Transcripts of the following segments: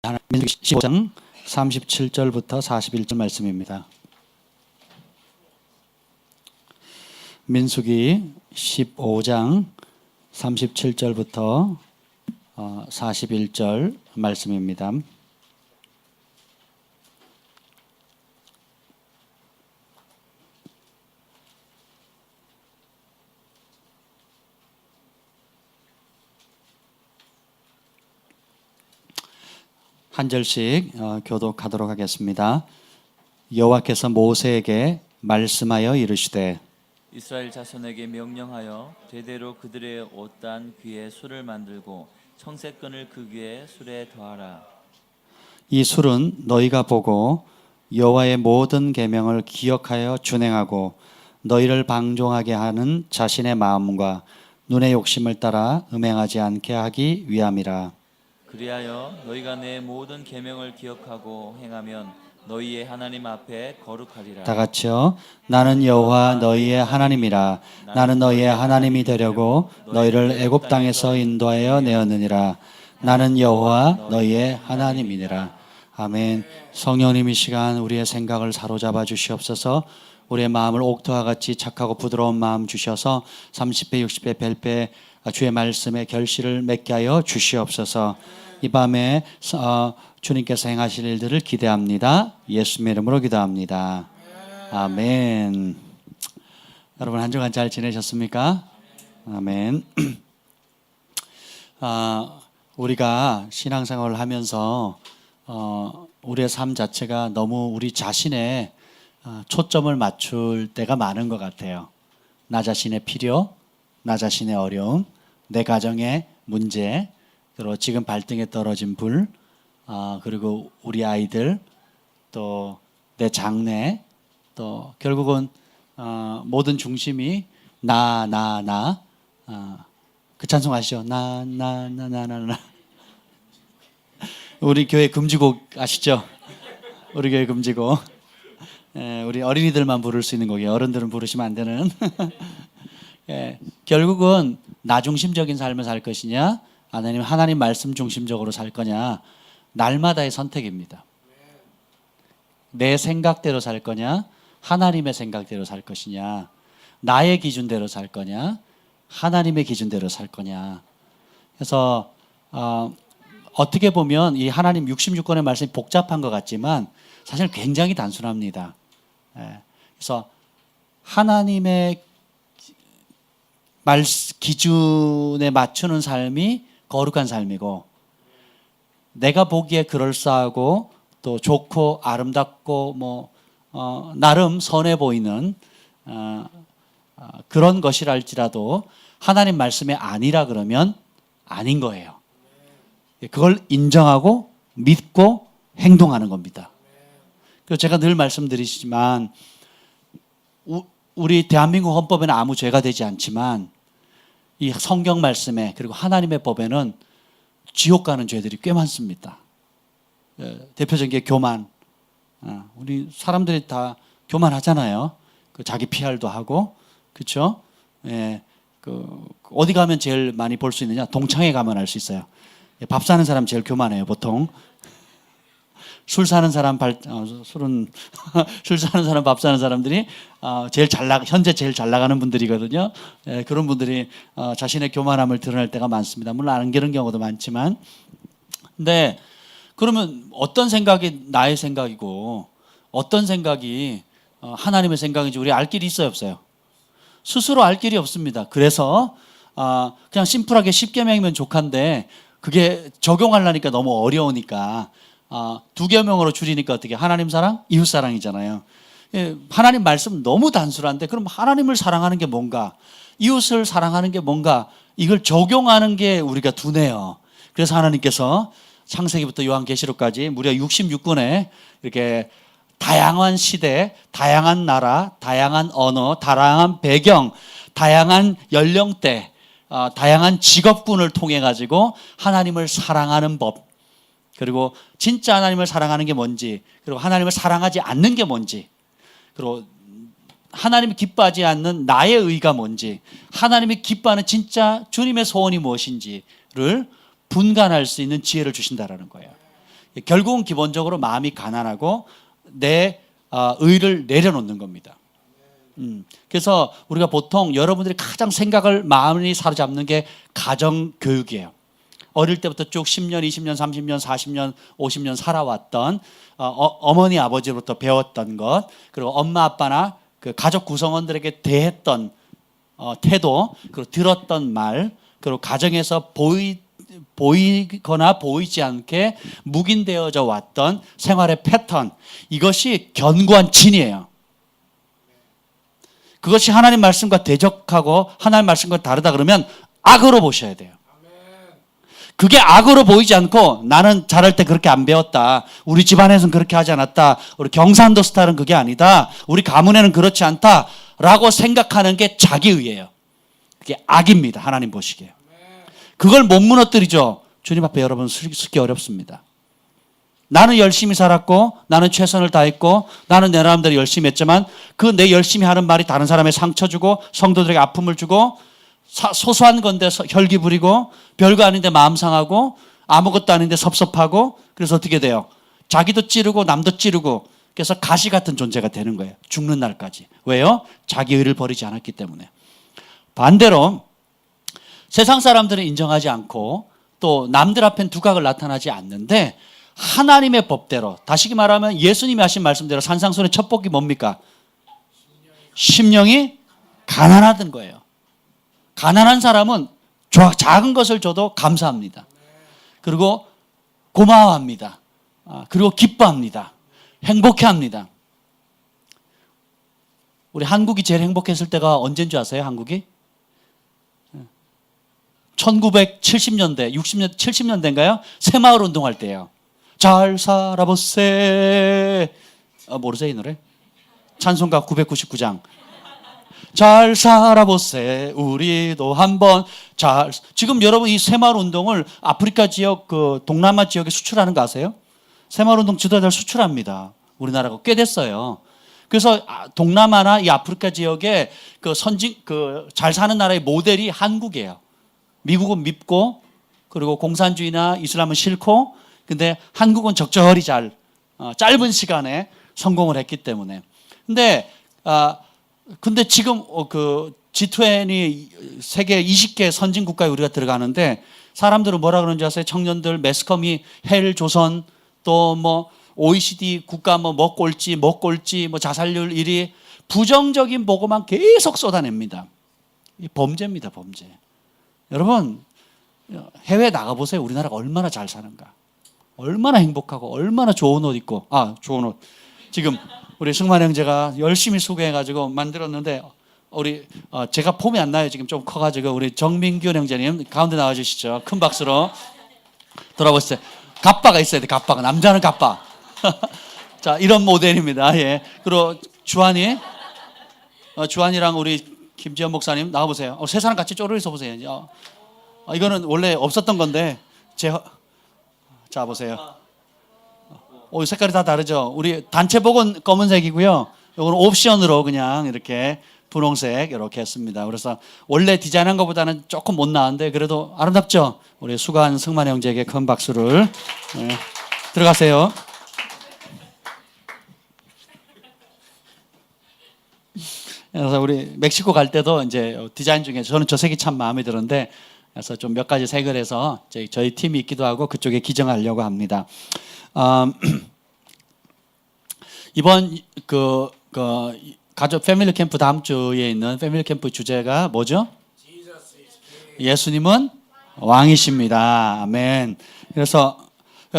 민수기 15장 37절부터 41절 말씀입니다. 민수기 15장 37절부터 41절 말씀입니다. 한 절씩 교독하도록 하겠습니다. 여호와께서 모세에게 말씀하여 이르시되 이스라엘 자손에게 명령하여 대대로 그들의 옷단 귀에 술을 만들고 청색끈을 그 귀에 술에 더하라. 이 술은 너희가 보고 여호와의 모든 계명을 기억하여 준행하고 너희를 방종하게 하는 자신의 마음과 눈의 욕심을 따라 음행하지 않게 하기 위함이라. 그리하여 너희가 내 모든 계명을 기억하고 행하면 너희의 하나님 앞에 거룩하리라. 다 같이요. 나는 여호와 너희의 하나님이라. 나는 너희의 하나님이 되려고 너희를 애굽 땅에서 인도하여 내었느니라. 나는 여호와 너희의 하나님이니라. 아멘. 성령님 이 시간 우리의 생각을 사로잡아 주시옵소서. 우리의 마음을 옥토와 같이 착하고 부드러운 마음 주셔서 30배 60배 100배 주의 말씀에 결실을 맺게 하여 주시옵소서. 이 밤에 주님께서 행하실 일들을 기대합니다. 예수님의 이름으로 기도합니다. 아멘. 여러분 한 주간 잘 지내셨습니까? 아멘. 우리가 신앙생활을 하면서 우리의 삶 자체가 너무 우리 자신의 초점을 맞출 때가 많은 것 같아요. 나 자신의 필요, 나 자신의 어려움, 내 가정의 문제, 그리고 지금 발등에 떨어진 불, 그리고 우리 아이들, 또 내 장래, 또 결국은 모든 중심이 나. 그 찬송 아시죠? 나. 우리 교회 금지곡 아시죠? 우리 교회 금지곡. 우리 어린이들만 부를 수 있는 곡이에요. 어른들은 부르시면 안 되는. 결국은 나 중심적인 삶을 살 것이냐, 아니면 하나님 말씀 중심적으로 살 거냐, 날마다의 선택입니다. 내 생각대로 살 거냐, 하나님의 생각대로 살 것이냐, 나의 기준대로 살 거냐, 하나님의 기준대로 살 거냐. 그래서 어떻게 보면 이 하나님 66권의 말씀이 복잡한 것 같지만 사실 굉장히 단순합니다. 그래서 하나님의 기준에 맞추는 삶이 거룩한 삶이고, 내가 보기에 그럴싸하고 또 좋고 아름답고 나름 선해 보이는 그런 것이랄지라도 하나님 말씀이 아니라 그러면 아닌 거예요. 그걸 인정하고 믿고 행동하는 겁니다. 그래서 제가 늘 말씀드리지만 우리 대한민국 헌법에는 아무 죄가 되지 않지만 이 성경 말씀에 그리고 하나님의 법에는 지옥 가는 죄들이 꽤 많습니다. 대표적인 게 교만. 우리 사람들이 다 교만하잖아요. 자기 PR도 하고, 그렇죠? 어디 가면 제일 많이 볼 수 있느냐? 동창회 가면 알 수 있어요. 밥 사는 사람 제일 교만해요, 보통. 술 사는 사람 술 사는 사람 밥 사는 사람들이 현재 제일 잘 나가는 분들이거든요. 그런 분들이 자신의 교만함을 드러낼 때가 많습니다. 물론 안 그런 경우도 많지만, 근데 그러면 어떤 생각이 나의 생각이고 어떤 생각이 하나님의 생각인지 우리 알 길이 있어요, 없어요? 스스로 알 길이 없습니다. 그래서 그냥 심플하게 10계명이면 족한데 그게 적용하려니까 너무 어려우니까 2계명으로 줄이니까 어떻게 하나님 사랑, 이웃 사랑이잖아요. 하나님 말씀 너무 단순한데 그럼 하나님을 사랑하는 게 뭔가, 이웃을 사랑하는 게 뭔가, 이걸 적용하는 게 우리가 두뇌요. 그래서 하나님께서 창세기부터 요한계시록까지 무려 66권에 이렇게 다양한 시대, 다양한 나라, 다양한 언어, 다양한 배경, 다양한 연령대, 다양한 직업군을 통해 가지고 하나님을 사랑하는 법, 그리고 진짜 하나님을 사랑하는 게 뭔지, 그리고 하나님을 사랑하지 않는 게 뭔지, 그리고 하나님이 기뻐하지 않는 나의 의가 뭔지, 하나님이 기뻐하는 진짜 주님의 소원이 무엇인지를 분간할 수 있는 지혜를 주신다라는 거예요. 결국은 기본적으로 마음이 가난하고 내 의를 내려놓는 겁니다. 그래서 우리가 보통 여러분들이 가장 생각을 마음이 사로잡는 게 가정 교육이에요. 어릴 때부터 쭉 10년, 20년, 30년, 40년, 50년 살아왔던 어머니 아버지로부터 배웠던 것, 그리고 엄마 아빠나 그 가족 구성원들에게 대했던 태도, 그리고 들었던 말, 그리고 가정에서 보이거나 보이지 않게 묵인되어져 왔던 생활의 패턴, 이것이 견고한 진이에요. 그것이 하나님 말씀과 대적하고 하나님 말씀과 다르다 그러면 악으로 보셔야 돼요. 그게 악으로 보이지 않고 나는 자랄 때 그렇게 안 배웠다. 우리 집안에서는 그렇게 하지 않았다. 우리 경상도 스타일은 그게 아니다. 우리 가문에는 그렇지 않다. 라고 생각하는 게 자기의예요. 그게 악입니다. 하나님 보시기에. 그걸 못 무너뜨리죠. 주님 앞에 여러분 서기 어렵습니다. 나는 열심히 살았고 나는 최선을 다했고 나는 내 나름대로 열심히 했지만 그 내 열심히 하는 말이 다른 사람의 상처 주고 성도들에게 아픔을 주고 소소한 건데 혈기 부리고 별거 아닌데 마음 상하고 아무것도 아닌데 섭섭하고 그래서 어떻게 돼요? 자기도 찌르고 남도 찌르고 그래서 가시 같은 존재가 되는 거예요. 죽는 날까지. 왜요? 자기 의를 버리지 않았기 때문에. 반대로 세상 사람들은 인정하지 않고 또 남들 앞엔 두각을 나타나지 않는데 하나님의 법대로 다시 말하면 예수님이 하신 말씀대로 산상순의 첫 복이 뭡니까? 심령이 가난하던 거예요. 가난한 사람은 작은 것을 줘도 감사합니다. 그리고 고마워합니다. 그리고 기뻐합니다. 행복해합니다. 우리 한국이 제일 행복했을 때가 언제인 줄 아세요? 한국이? 1970년대, 60년, 70년대인가요? 새마을 운동할 때예요. 잘 살아보세. 모르세요 이 노래? 찬송가 999장. 잘 살아보세. 우리도 한번 잘. 지금 여러분 이 새마을 운동을 아프리카 지역, 그 동남아 지역에 수출하는 거 아세요? 새마을 운동 지도자들 수출합니다. 우리나라가 꽤 됐어요. 그래서 동남아나 이 아프리카 지역에 그 잘 사는 나라의 모델이 한국이에요. 미국은 밉고 그리고 공산주의나 이슬람은 싫고 근데 한국은 적절히 잘 짧은 시간에 성공을 했기 때문에. 근데 지금 그 G20 세계 20개 선진 국가에 우리가 들어가는데 사람들은 뭐라 그러는지 아세요? 청년들 매스컴이 헬 조선 또 뭐 OECD 국가 뭐 꼴찌 뭐 자살률 1위 부정적인 보고만 계속 쏟아냅니다. 이 범죄입니다, 범죄. 여러분 해외 나가보세요. 우리나라가 얼마나 잘 사는가. 얼마나 행복하고 얼마나 좋은 옷 입고 좋은 옷. 지금 우리 승만 형제가 열심히 수고해가지고 만들었는데 우리 제가 폼이 안 나요. 지금 좀 커가지고 우리 정민균 형제님 가운데 나와주시죠. 큰 박수로 돌아보시죠. 갑바가 있어야 돼. 갑바가 남자는 갑바. 자 이런 모델입니다. 예. 그리고 주한이랑 우리 김지현 목사님 나와보세요. 세 사람 같이 쪼르르 서 보세요. 이거는 원래 없었던 건데 자 보세요. 색깔이 다 다르죠. 우리 단체복은 검은색이고요. 이거는 옵션으로 그냥 이렇게 분홍색 이렇게 했습니다. 그래서 원래 디자인한 것보다는 조금 못 나왔는데 그래도 아름답죠. 우리 수고한 승만 형제에게 큰 박수를. 들어가세요. 그래서 우리 멕시코 갈 때도 이제 디자인 중에 저는 저 색이 참 마음에 들었는데 그래서 좀 몇 가지 색을 해서 저희 팀이 있기도 하고 그쪽에 기증하려고 합니다. 이번 가족 패밀리 캠프 다음 주에 있는 패밀리 캠프 주제가 뭐죠? 예수님은 왕이십니다. 아멘. 그래서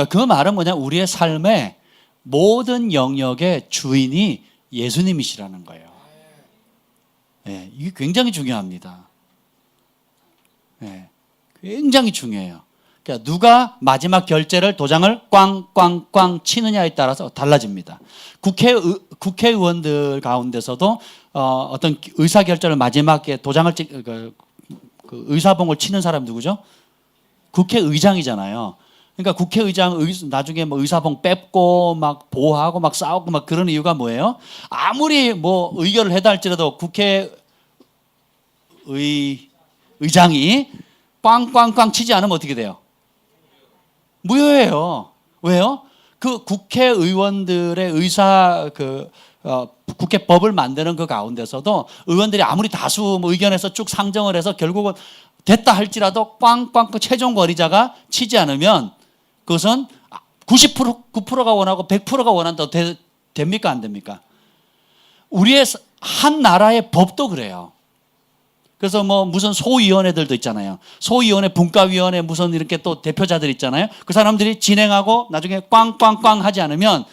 그 말은 뭐냐? 우리의 삶의 모든 영역의 주인이 예수님이시라는 거예요. 네, 이게 굉장히 중요합니다. 네, 굉장히 중요해요. 그러니까 누가 마지막 결제를 도장을 꽝꽝꽝 치느냐에 따라서 달라집니다. 국회의원들 가운데서도 어떤 의사 결정을 마지막에 도장을 그 의사봉을 치는 사람 누구죠? 국회의장이잖아요. 그러니까 국회의장 나중에 뭐 의사봉 뺏고 막 보호하고 막 싸우고 막 그런 이유가 뭐예요? 아무리 뭐 의결을 해다 할지라도 의장이 꽝꽝꽝 치지 않으면 어떻게 돼요? 무효예요. 왜요? 그 국회의원들의 국회법을 만드는 그 가운데서도 의원들이 아무리 다수 의견에서 쭉 상정을 해서 결국은 됐다 할지라도 꽝꽝 최종 권위자가 치지 않으면 그것은 90%, 9%가 원하고 100%가 원한다고 됩니까? 안 됩니까? 우리의 한 나라의 법도 그래요. 그래서 뭐 무슨 소위원회들도 있잖아요. 소위원회, 분과위원회 무슨 이렇게 또 대표자들 있잖아요. 그 사람들이 진행하고 나중에 꽝꽝꽝 하지 않으면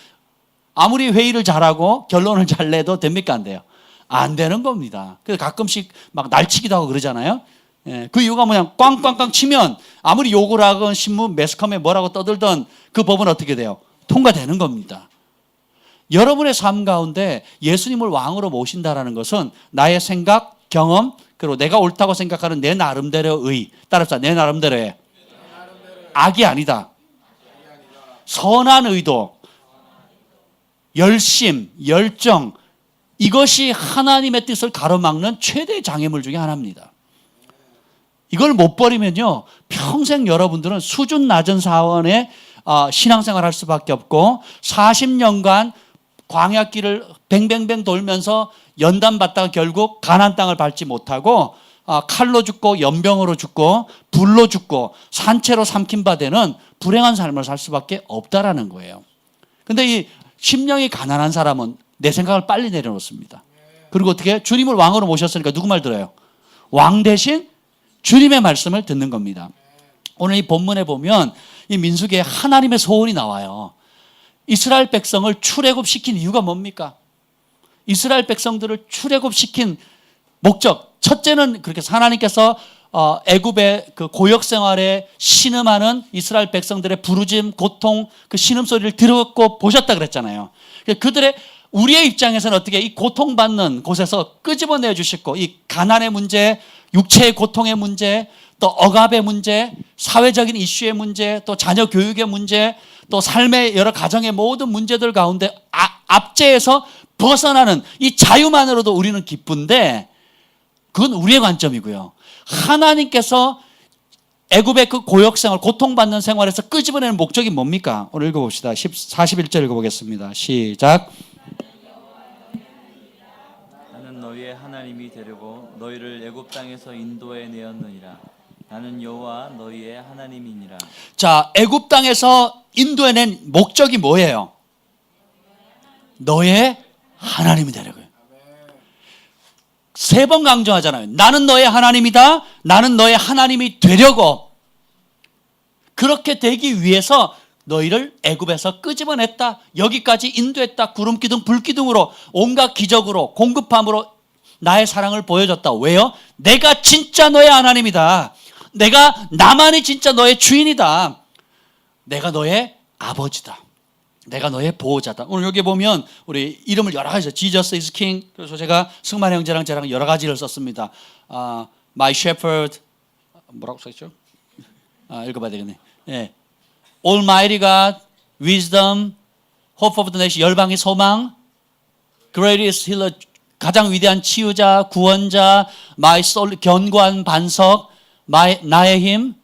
아무리 회의를 잘하고 결론을 잘 내도 됩니까? 안 돼요. 안 되는 겁니다. 그래서 가끔씩 막 날치기도 하고 그러잖아요. 예, 그 이유가 뭐냐? 꽝꽝꽝 치면 아무리 욕을 하건 신문 매스컴에 뭐라고 떠들던 그 법은 어떻게 돼요? 통과되는 겁니다. 여러분의 삶 가운데 예수님을 왕으로 모신다라는 것은 나의 생각, 경험, 그리고 내가 옳다고 생각하는 내 나름대로의, 따라서 내 나름대로의 악이 아니다. 선한 의도, 열심, 열정, 이것이 하나님의 뜻을 가로막는 최대의 장애물 중에 하나입니다. 이걸 못 버리면요, 평생 여러분들은 수준 낮은 사원의 신앙생활 할 수밖에 없고 40년간 광야길을 뱅뱅뱅 돌면서 연단 받다가 결국 가나안 땅을 밟지 못하고 칼로 죽고 연병으로 죽고 불로 죽고 산채로 삼킨 바 되는 불행한 삶을 살 수밖에 없다라는 거예요. 근데 이 심령이 가난한 사람은 내 생각을 빨리 내려놓습니다. 그리고 어떻게? 주님을 왕으로 모셨으니까 누구 말 들어요? 왕 대신 주님의 말씀을 듣는 겁니다. 오늘 이 본문에 보면 이 민수기에 하나님의 소원이 나와요. 이스라엘 백성을 출애굽시킨 이유가 뭡니까? 이스라엘 백성들을 출애굽시킨 목적, 첫째는 그렇게 하나님께서 애굽의 그 고역 생활에 신음하는 이스라엘 백성들의 부르짐, 고통, 그 신음소리를 들었고 보셨다 그랬잖아요. 그들의 우리의 입장에서는 어떻게 이 고통받는 곳에서 끄집어내 주시고 이 가난의 문제, 육체의 고통의 문제, 또 억압의 문제, 사회적인 이슈의 문제, 또 자녀 교육의 문제, 또 삶의 여러 가정의 모든 문제들 가운데 압제에서 벗어나는 이 자유만으로도 우리는 기쁜데 그건 우리의 관점이고요. 하나님께서 애굽의 그 고역생활, 고통받는 생활에서 끄집어내는 목적이 뭡니까? 오늘 읽어봅시다. 41절 읽어보겠습니다. 시작. 나는 너희의 하나님이 되려고 너희를 애굽 땅에서 인도해 내었느니라. 나는 여호와 너희의 하나님이니라. 자, 애굽 땅에서 인도해낸 목적이 뭐예요? 너의 하나님이 되려고요. 3번 강조하잖아요. 나는 너의 하나님이다. 나는 너의 하나님이 되려고. 그렇게 되기 위해서 너희를 애굽에서 끄집어냈다. 여기까지 인도했다. 구름기둥, 불기둥으로 온갖 기적으로 공급함으로 나의 사랑을 보여줬다. 왜요? 내가 진짜 너의 하나님이다. 나만이 진짜 너의 주인이다. 내가 너의 아버지다. 내가 너의 보호자다. 오늘 여기 보면 우리 이름을 여러 가지 Jesus is King. 그래서 제가 승만 형제랑 저랑 여러 가지를 썼습니다. My Shepherd, 뭐라고 써있죠? 읽어봐야 되겠네. 예. Almighty God, Wisdom, Hope of the Nation, 열방의 소망, Greatest Healer, 가장 위대한 치유자, 구원자, My Soul, 견고한 반석, 나의 힘,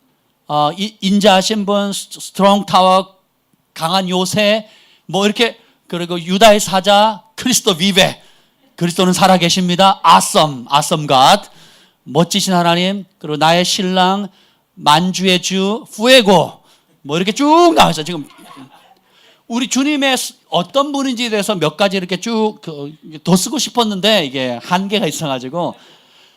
인자하신 분, Strong Tower, 강한 요새, 뭐 이렇게, 그리고 유다의 사자, 그리스도 비베, 그리스도는 살아계십니다. Awesome God, 멋지신 하나님, 그리고 나의 신랑, 만주의 주, fuego, 뭐 이렇게 쭉 나와서 지금 우리 주님의 어떤 분인지에 대해서 몇 가지 이렇게 쭉 더 쓰고 싶었는데 이게 한계가 있어가지고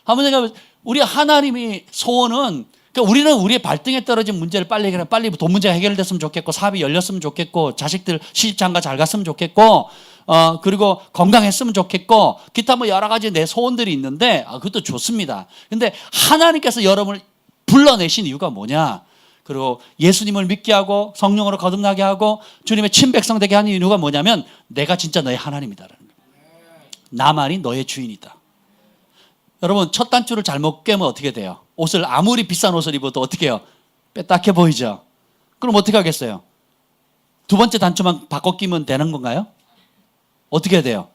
한번 생각해보면 우리 하나님이 소원은 그러니까 우리는 우리의 발등에 떨어진 문제를 빨리 해결해, 빨리 돈 문제가 해결됐으면 좋겠고 사업이 열렸으면 좋겠고 자식들 시집장가 잘 갔으면 좋겠고 그리고 건강했으면 좋겠고 기타 뭐 여러 가지 내 소원들이 있는데 그것도 좋습니다. 근데 하나님께서 여러분을 불러내신 이유가 뭐냐? 그리고 예수님을 믿게 하고 성령으로 거듭나게 하고 주님의 친백성 되게 하는 이유가 뭐냐면 내가 진짜 너의 하나님이다라는 거예요. 나만이 너의 주인이다. 여러분 첫 단추를 잘못 깨면 어떻게 돼요? 옷을 아무리 비싼 옷을 입어도 어떻게 해요? 빼딱해 보이죠? 그럼 어떻게 하겠어요? 두 번째 단추만 바꿔 끼면 되는 건가요? 어떻게 해야 돼요?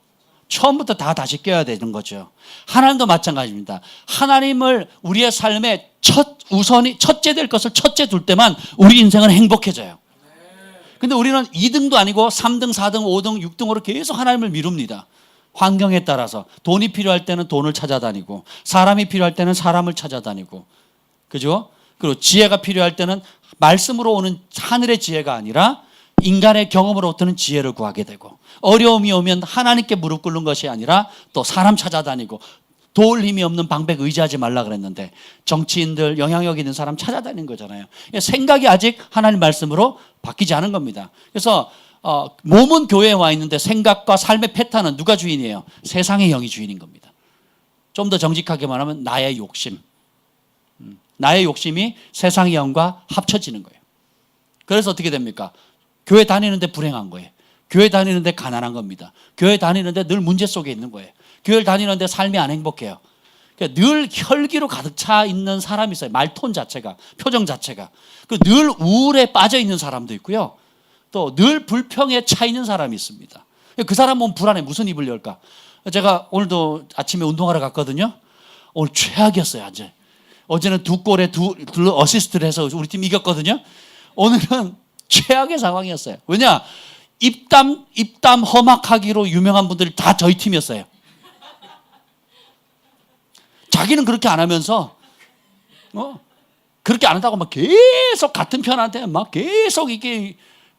처음부터 다시 껴야 되는 거죠. 하나님도 마찬가지입니다. 하나님을 우리의 삶의 첫째 될 것을 첫째 둘 때만 우리 인생은 행복해져요. 근데 우리는 2등도 아니고 3등, 4등, 5등, 6등으로 계속 하나님을 미룹니다. 환경에 따라서 돈이 필요할 때는 돈을 찾아다니고 사람이 필요할 때는 사람을 찾아다니고, 그죠? 그리고 지혜가 필요할 때는 말씀으로 오는 하늘의 지혜가 아니라 인간의 경험으로 얻는 지혜를 구하게 되고, 어려움이 오면 하나님께 무릎 꿇는 것이 아니라 또 사람 찾아다니고, 도울 힘이 없는 방백 의지하지 말라 그랬는데 정치인들, 영향력 있는 사람 찾아다니는 거잖아요. 생각이 아직 하나님 말씀으로 바뀌지 않은 겁니다. 그래서 몸은 교회에 와 있는데 생각과 삶의 패턴은 누가 주인이에요? 세상의 영이 주인인 겁니다. 좀 더 정직하게 말하면 나의 욕심. 나의 욕심이 세상의 영과 합쳐지는 거예요. 그래서 어떻게 됩니까? 교회 다니는데 불행한 거예요. 교회 다니는데 가난한 겁니다. 교회 다니는데 늘 문제 속에 있는 거예요. 교회를 다니는데 삶이 안 행복해요. 그러니까 늘 혈기로 가득 차 있는 사람이 있어요. 말톤 자체가, 표정 자체가. 늘 우울에 빠져 있는 사람도 있고요. 또 늘 불평에 차 있는 사람이 있습니다. 그 사람 몸 불안해. 무슨 입을 열까? 제가 오늘도 아침에 운동하러 갔거든요. 오늘 최악이었어요. 어제는 2골에 2 어시스트를 해서 우리 팀 이겼거든요. 오늘은 최악의 상황이었어요. 왜냐? 입담 험악하기로 유명한 분들이 다 저희 팀이었어요. 자기는 그렇게 안 하면서 그렇게 안 한다고 막 계속 같은 편한테 막 계속 이게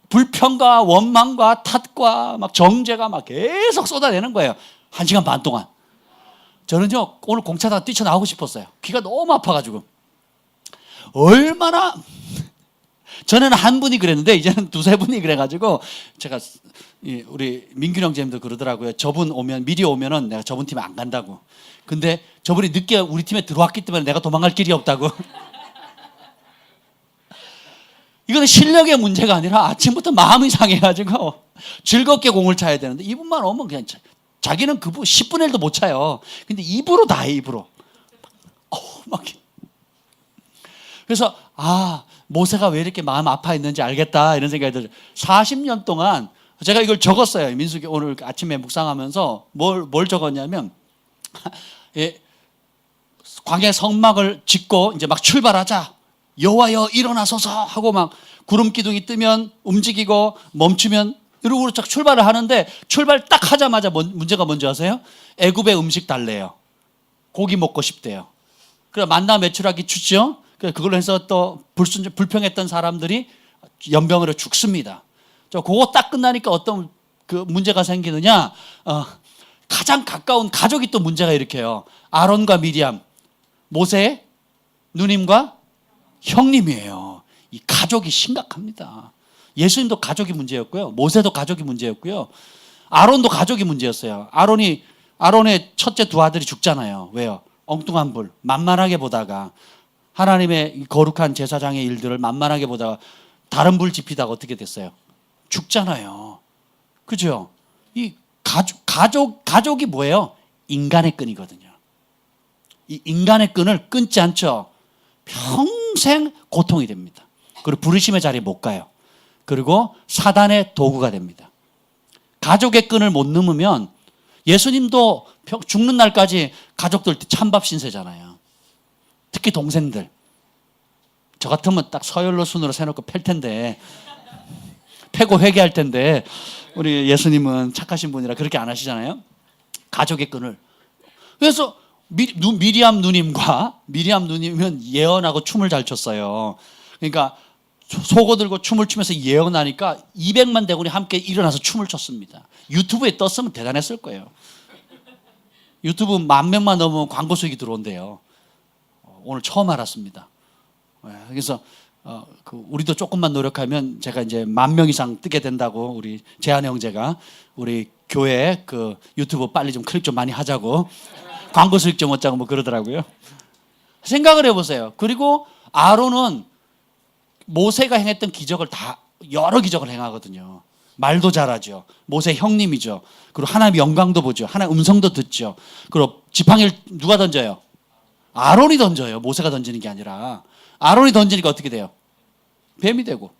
불평과 원망과 탓과 막 정죄가 막 계속 쏟아내는 거예요. 1시간 반 동안. 저는요, 오늘 공차다가 뛰쳐나오고 싶었어요. 귀가 너무 아파가지고. 얼마나, 전에는 한 분이 그랬는데 이제는 2-3분이 그래가지고 제가 우리 민균 형제님도 그러더라고요. 저분 오면, 미리 오면은 내가 저분 팀에 안 간다고. 근데 저분이 늦게 우리 팀에 들어왔기 때문에 내가 도망갈 길이 없다고. 이거는 실력의 문제가 아니라 아침부터 마음이 상해가지고 즐겁게 공을 차야 되는데 이분만 오면 그냥 자기는 10분의 1도 못 차요. 근데 입으로 다 해, 입으로. 막. 그래서 모세가 왜 이렇게 마음 아파했는지 알겠다 이런 생각이 들어요. 40년 동안 제가 이걸 적었어요. 민수기 오늘 아침에 묵상하면서 뭘 적었냐면 광야 성막을 짓고 이제 막 출발하자. 여호와여 일어나소서 하고 막 구름 기둥이 뜨면 움직이고 멈추면 이러고 쫙 출발을 하는데 출발 딱 하자마자 문제가 뭔지 아세요? 애굽의 음식 달래요. 고기 먹고 싶대요. 그래 만나 매출하기 주죠. 그걸로 해서 또 불평했던 사람들이 연병으로 죽습니다. 그거 딱 끝나니까 어떤 그 문제가 생기느냐? 가장 가까운 가족이 또 문제가 일으켜요. 아론과 미리암, 모세의 누님과 형님이에요. 이 가족이 심각합니다. 예수님도 가족이 문제였고요. 모세도 가족이 문제였고요. 아론도 가족이 문제였어요. 아론의 첫째 2 아들이 죽잖아요. 왜요? 엉뚱한 불, 만만하게 보다가 하나님의 거룩한 제사장의 일들을 만만하게 보다가 다른 불 지피다가 어떻게 됐어요? 죽잖아요. 그죠? 이 가족이 뭐예요? 인간의 끈이거든요. 이 인간의 끈을 끊지 않죠. 평생 고통이 됩니다. 그리고 부르심의 자리에 못 가요. 그리고 사단의 도구가 됩니다. 가족의 끈을 못 넘으면 예수님도 죽는 날까지 가족들 찬밥 신세잖아요. 특히 동생들. 저 같으면 딱 서열로 순으로 세놓고 팰 텐데 패고 회개할 텐데 우리 예수님은 착하신 분이라 그렇게 안 하시잖아요. 가족의 끈을. 그래서 미리암 누님은 예언하고 춤을 잘 췄어요. 그러니까 속옷 들고 춤을 추면서 예언하니까 200만 대군이 함께 일어나서 춤을 췄습니다. 유튜브에 떴으면 대단했을 거예요. 유튜브 10,000명만 넘으면 광고 수익이 들어온대요. 오늘 처음 알았습니다. 그래서 우리도 조금만 노력하면 제가 이제 10,000명 이상 뜨게 된다고 우리 재한 형제가 우리 교회 그 유튜브 빨리 좀 클릭 좀 많이 하자고 광고 수익 좀 얻자고 뭐 그러더라고요. 생각을 해보세요. 그리고 아론은 모세가 행했던 기적을 다 여러 기적을 행하거든요. 말도 잘하죠. 모세 형님이죠. 그리고 하나님의 영광도 보죠. 하나님의 음성도 듣죠. 그리고 지팡이를 누가 던져요? 아론이 던져요. 모세가 던지는 게 아니라. 아론이 던지니까 어떻게 돼요? 뱀이 되고.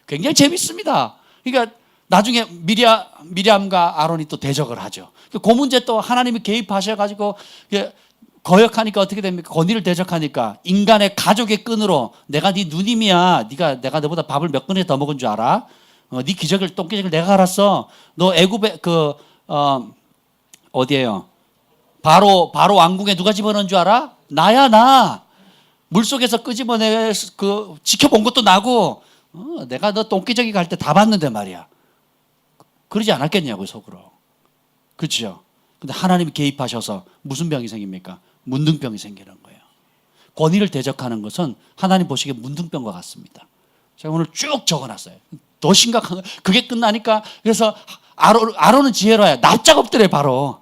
굉장히 재밌습니다. 그러니까 나중에 미리암과 아론이 또 대적을 하죠. 그 문제 또 하나님이 개입하셔가지고 거역하니까 어떻게 됩니까? 권위를 대적하니까 인간의 가족의 끈으로 내가 네 누님이야. 내가 너보다 밥을 몇 그릇 더 먹은 줄 알아? 네 기적을 똥기적을 내가 알았어. 너 애굽에 어디에요? 바로 왕궁에 누가 집어넣은 줄 알아? 나야 나. 물속에서 끄집어내 지켜본 것도 나고 내가 너 똥기저귀 갈 때 다 봤는데 말이야. 그러지 않았겠냐고 속으로. 그렇죠? 근데 하나님이 개입하셔서 무슨 병이 생깁니까? 문둥병이 생기는 거예요. 권위를 대적하는 것은 하나님 보시기에 문둥병과 같습니다. 제가 오늘 쭉 적어놨어요. 더 심각한 거. 그게 끝나니까 그래서 아론은 지혜로워요. 납작 엎드려 바로.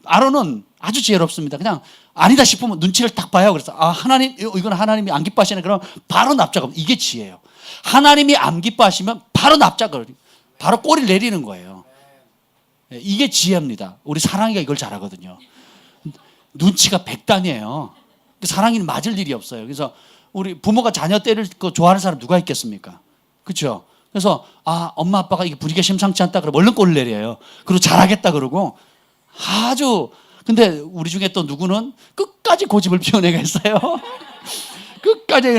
아론은 아주 지혜롭습니다. 그냥 아니다 싶으면 눈치를 딱 봐요. 그래서 하나님 이건 하나님이 안 기뻐하시네. 그러면 바로 납작 엎. 이게 지혜예요. 하나님이 안 기뻐하시면 바로 납작을 바로 꼬리를 내리는 거예요. 이게 지혜입니다. 우리 사랑이가 이걸 잘하거든요. 눈치가 백단이에요. 사랑이는 맞을 일이 없어요. 그래서 우리 부모가 자녀 때릴 거 좋아하는 사람 누가 있겠습니까? 그렇죠? 그래서 엄마 아빠가 이게 분위기가 심상치 않다 그러면 얼른 꼬리를 내려요. 그리고 잘하겠다 그러고 근데 우리 중에 또 누구는 끝까지 고집을 피운 애가 있어요. 끝까지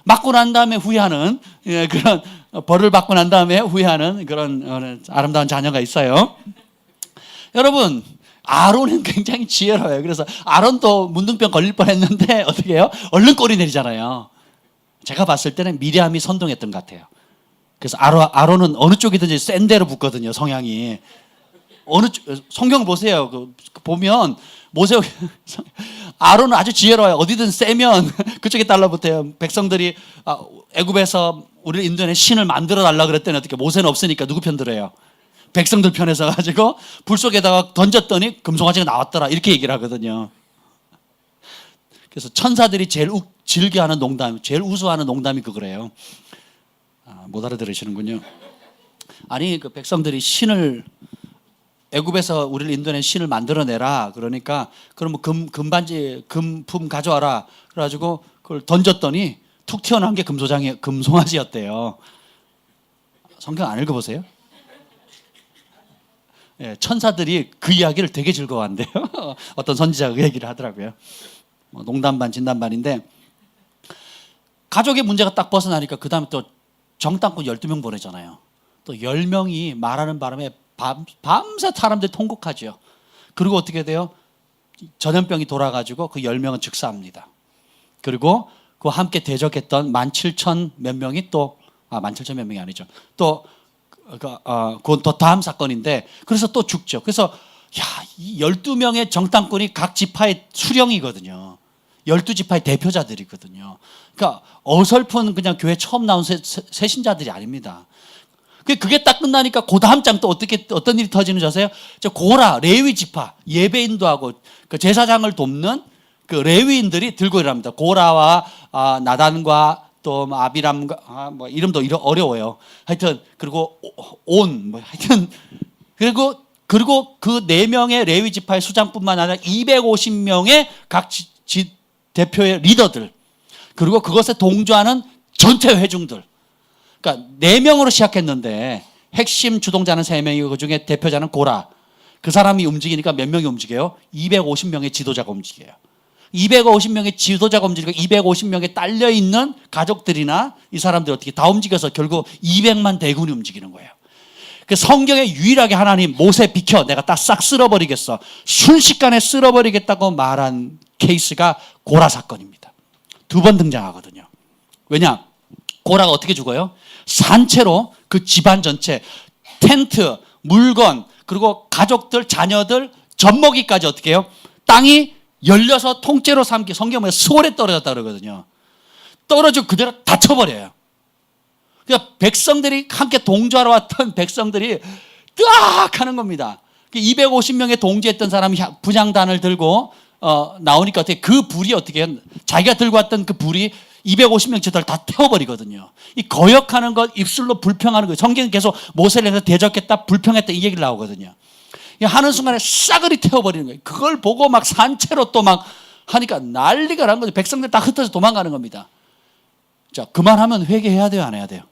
맞고 난 다음에 후회하는 그런 벌을 받고 난 다음에 후회하는 그런 아름다운 자녀가 있어요. 여러분 아론은 굉장히 지혜로워요. 그래서 아론도 문둥병 걸릴 뻔했는데 어떻게 해요? 얼른 꼬리 내리잖아요. 제가 봤을 때는 미리암이 선동했던 것 같아요. 그래서 아론은 어느 쪽이든지 센 대로 붙거든요. 성향이. 성경 보세요. 보면 모세오 아론은 아주 지혜로워요. 어디든 세면 그쪽에 달라붙어요. 백성들이 애굽에서 우리를 인도해 신을 만들어 달라 그랬더니 어떻게 모세는 없으니까 누구 편 들어요? 백성들 편에 서 가지고 불 속에다가 던졌더니 금송아지가 나왔더라 이렇게 얘기를 하거든요. 그래서 천사들이 제일 즐겨하는 농담, 제일 우스워하는 농담이 그거래요. 못 알아들으시는군요. 아니 그 백성들이 신을 애굽에서 우리를 인도낸 신을 만들어내라. 그러니까 그럼 금반지 금품 가져와라. 그래가지고 그걸 던졌더니 툭 튀어나온 게 금송아지였대요. 성경 안 읽어보세요? 예, 천사들이 그 이야기를 되게 즐거워한대요. 어떤 선지자가 그 얘기를 하더라고요. 농담 반 진담 반인데 가족의 문제가 딱 벗어나니까 그 다음에 또 정탐꾼 12명 보내잖아요. 또 10명이 말하는 바람에 밤새 사람들이 통곡하죠. 그리고 어떻게 돼요? 전염병이 돌아가지고 그 10명은 즉사합니다. 그리고 그 함께 대적했던 17,000 몇 명이 또 17,000 몇 명이 아니죠. 또 그건 더 다음 사건인데 그래서 또 죽죠. 그래서 이 12명의 정탐꾼이 각 지파의 수령이거든요. 12지파의 대표자들이거든요. 그러니까 어설픈 그냥 교회 처음 나온 새신자들이 아닙니다. 그게 딱 끝나니까 그 다음 장 또 어떤 일이 터지는지 아세요? 고라 레위 지파 예배인도 하고 그 제사장을 돕는 그 레위인들이 들고 일합니다. 고라와 나단과 또 아비람과 이름도 어려워요. 하여튼 그리고 하여튼 그리고 그 4명의 레위 지파의 수장뿐만 아니라 250명의 각 대표의 리더들 그리고 그것에 동조하는 전체 회중들. 그러니까 4명으로 시작했는데 핵심 주동자는 3명이고 그중에 대표자는 고라. 그 사람이 움직이니까 몇 명이 움직여요? 250명의 지도자가 움직여요. 250명의 지도자가 움직이고 250명의 딸려있는 가족들이나 이 사람들이 어떻게 다 움직여서 결국 200만 대군이 움직이는 거예요. 그 성경에 유일하게 하나님 모세 비켜 내가 딱 싹 쓸어버리겠어. 순식간에 쓸어버리겠다고 말한 케이스가 고라 사건입니다. 2번 등장하거든요. 왜냐? 고라가 어떻게 죽어요? 산채로 그 집안 전체 텐트, 물건 그리고 가족들, 자녀들, 젖먹이까지 어떻게 해요? 땅이 열려서 통째로 삼키 성경에 수월에 떨어졌다 그러거든요. 떨어지고 그대로 다쳐버려요. 그러니까 백성들이 함께 동조하러 왔던 백성들이 뜨악 하는 겁니다. 250명의 동조했던 사람이 분향단을 들고 나오니까 어떻게 그 불이 어떻게 해요? 자기가 들고 왔던 그 불이 250명 지도를 다 태워버리거든요. 이 거역하는 것, 입술로 불평하는 것. 성경은 계속 모세를 해서 대적했다, 불평했다 이 얘기를 나오거든요. 하는 순간에 싸그리 태워버리는 거예요. 그걸 보고 막 산채로 또 막 하니까 난리가 난 거죠. 백성들 다 흩어져 도망가는 겁니다. 자, 그만하면 회개해야 돼요, 안 해야 돼요?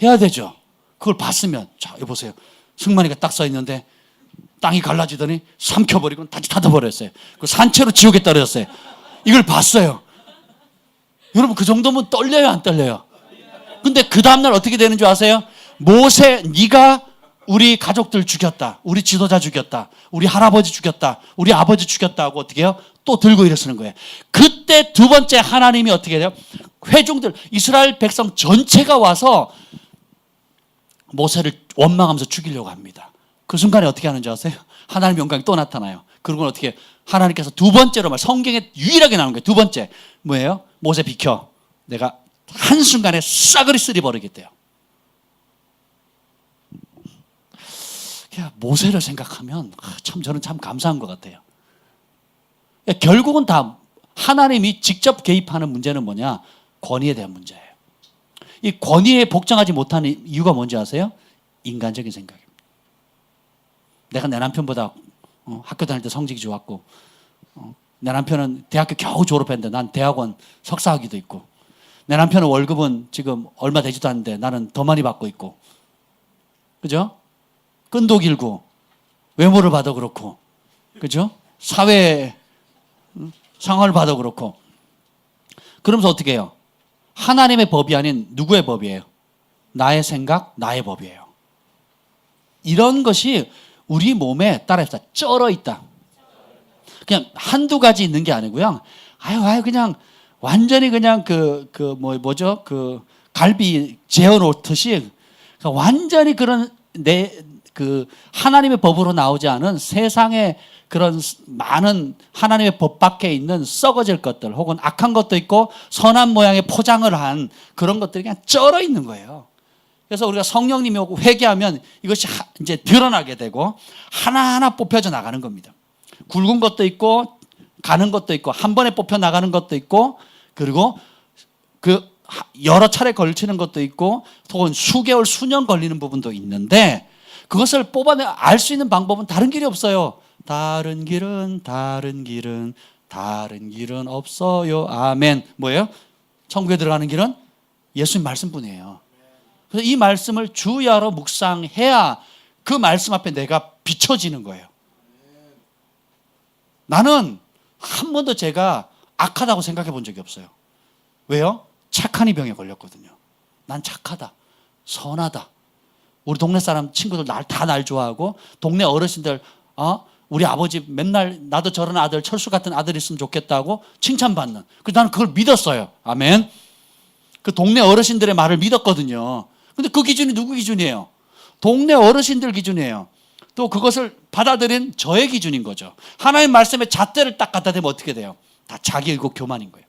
해야 되죠. 그걸 봤으면, 자, 여기 보세요. 승만이가 딱 써 있는데 땅이 갈라지더니 삼켜버리고 다시 닫아버렸어요. 그 산채로 지옥에 떨어졌어요. 이걸 봤어요. 여러분 그 정도면 떨려요, 안 떨려요? 근데 그 다음날 어떻게 되는 줄 아세요? 모세, 네가 우리 가족들 죽였다, 우리 지도자 죽였다, 우리 할아버지 죽였다, 우리 아버지 죽였다 하고 어떻게 해요? 또 들고 일어서는 거예요. 그때 두 번째 하나님이 어떻게 돼요? 회중들, 이스라엘 백성 전체가 와서 모세를 원망하면서 죽이려고 합니다. 그 순간에 어떻게 하는지 아세요? 하나님의 영광이 또 나타나요. 그리고 어떻게 하나님께서 두 번째로 말, 성경에 유일하게 나오는 거예요. 두 번째 뭐예요? 모세 비켜, 내가 한순간에 싸그리 쓸어버리겠대요. 모세를 생각하면 참 저는 참 감사한 것 같아요. 결국은 다 하나님이 직접 개입하는 문제는 뭐냐? 권위에 대한 문제예요. 이 권위에 복종하지 못하는 이유가 뭔지 아세요? 인간적인 생각입니다. 내가 내 남편보다 학교 다닐 때 성적이 좋았고, 내 남편은 대학교 겨우 졸업했는데 난 대학원 석사학위도 있고, 내 남편은 월급은 지금 얼마 되지도 않는데 나는 더 많이 받고 있고, 그죠? 끈도 길고 외모를 봐도 그렇고, 그죠? 사회 상황을 봐도 그렇고. 그러면서 어떻게 해요? 하나님의 법이 아닌 누구의 법이에요? 나의 생각, 나의 법이에요. 이런 것이 우리 몸에 따라서 쩔어 있다. 그냥 한두 가지 있는 게 아니고요. 아유 그냥 완전히 그냥 뭐죠? 갈비 재워 놓듯이 완전히 그런 하나님의 법으로 나오지 않은 세상에 그런 많은 하나님의 법 밖에 있는 썩어질 것들 혹은 악한 것도 있고 선한 모양의 포장을 한 그런 것들이 그냥 쩔어 있는 거예요. 그래서 우리가 성령님이 오고 회개하면 이것이 이제 드러나게 되고 하나하나 뽑혀져 나가는 겁니다. 굵은 것도 있고 가는 것도 있고 한 번에 뽑혀 나가는 것도 있고, 그리고 여러 차례 걸치는 것도 있고 혹은 수개월 수년 걸리는 부분도 있는데, 그것을 뽑아내 알 수 있는 방법은 다른 길이 없어요. 다른 길은 없어요. 아멘. 뭐예요? 천국에 들어가는 길은 예수님 말씀뿐이에요. 그래서 이 말씀을 주야로 묵상해야 그 말씀 앞에 내가 비춰지는 거예요. 나는 한 번도 제가 악하다고 생각해 본 적이 없어요. 왜요? 착한 이 병에 걸렸거든요. 난 착하다, 선하다. 우리 동네 사람 친구들 다 날 좋아하고, 동네 어르신들 우리 아버지 맨날 나도 저런 아들, 철수 같은 아들 있으면 좋겠다고 칭찬받는. 그래서 나는 그걸 믿었어요. 아멘. 그 동네 어르신들의 말을 믿었거든요. 근데 그 기준이 누구 기준이에요? 동네 어르신들 기준이에요. 또 그것을 받아들인 저의 기준인 거죠. 하나님 말씀에 잣대를 딱 갖다 대면 어떻게 돼요? 다 자기 일고 교만인 거예요.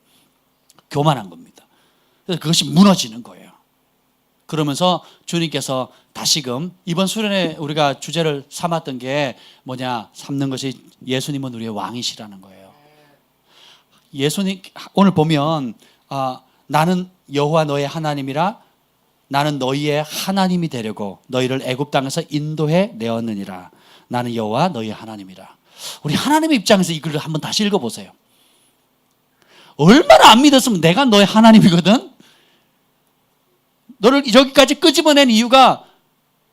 교만한 겁니다. 그래서 그것이 무너지는 거예요. 그러면서 주님께서 다시금 이번 수련회 우리가 주제를 삼았던 게 뭐냐? 삼는 것이 예수님은 우리의 왕이시라는 거예요. 예수님 오늘 보면 나는 여호와 너의 하나님이라, 나는 너희의 하나님이 되려고 너희를 애굽 땅에서 인도해 내었느니라. 나는 여호와 너희의 하나님이라. 우리 하나님의 입장에서 이 글을 한번 다시 읽어보세요. 얼마나 안 믿었으면 내가 너의 하나님이거든. 너를 여기까지 끄집어낸 이유가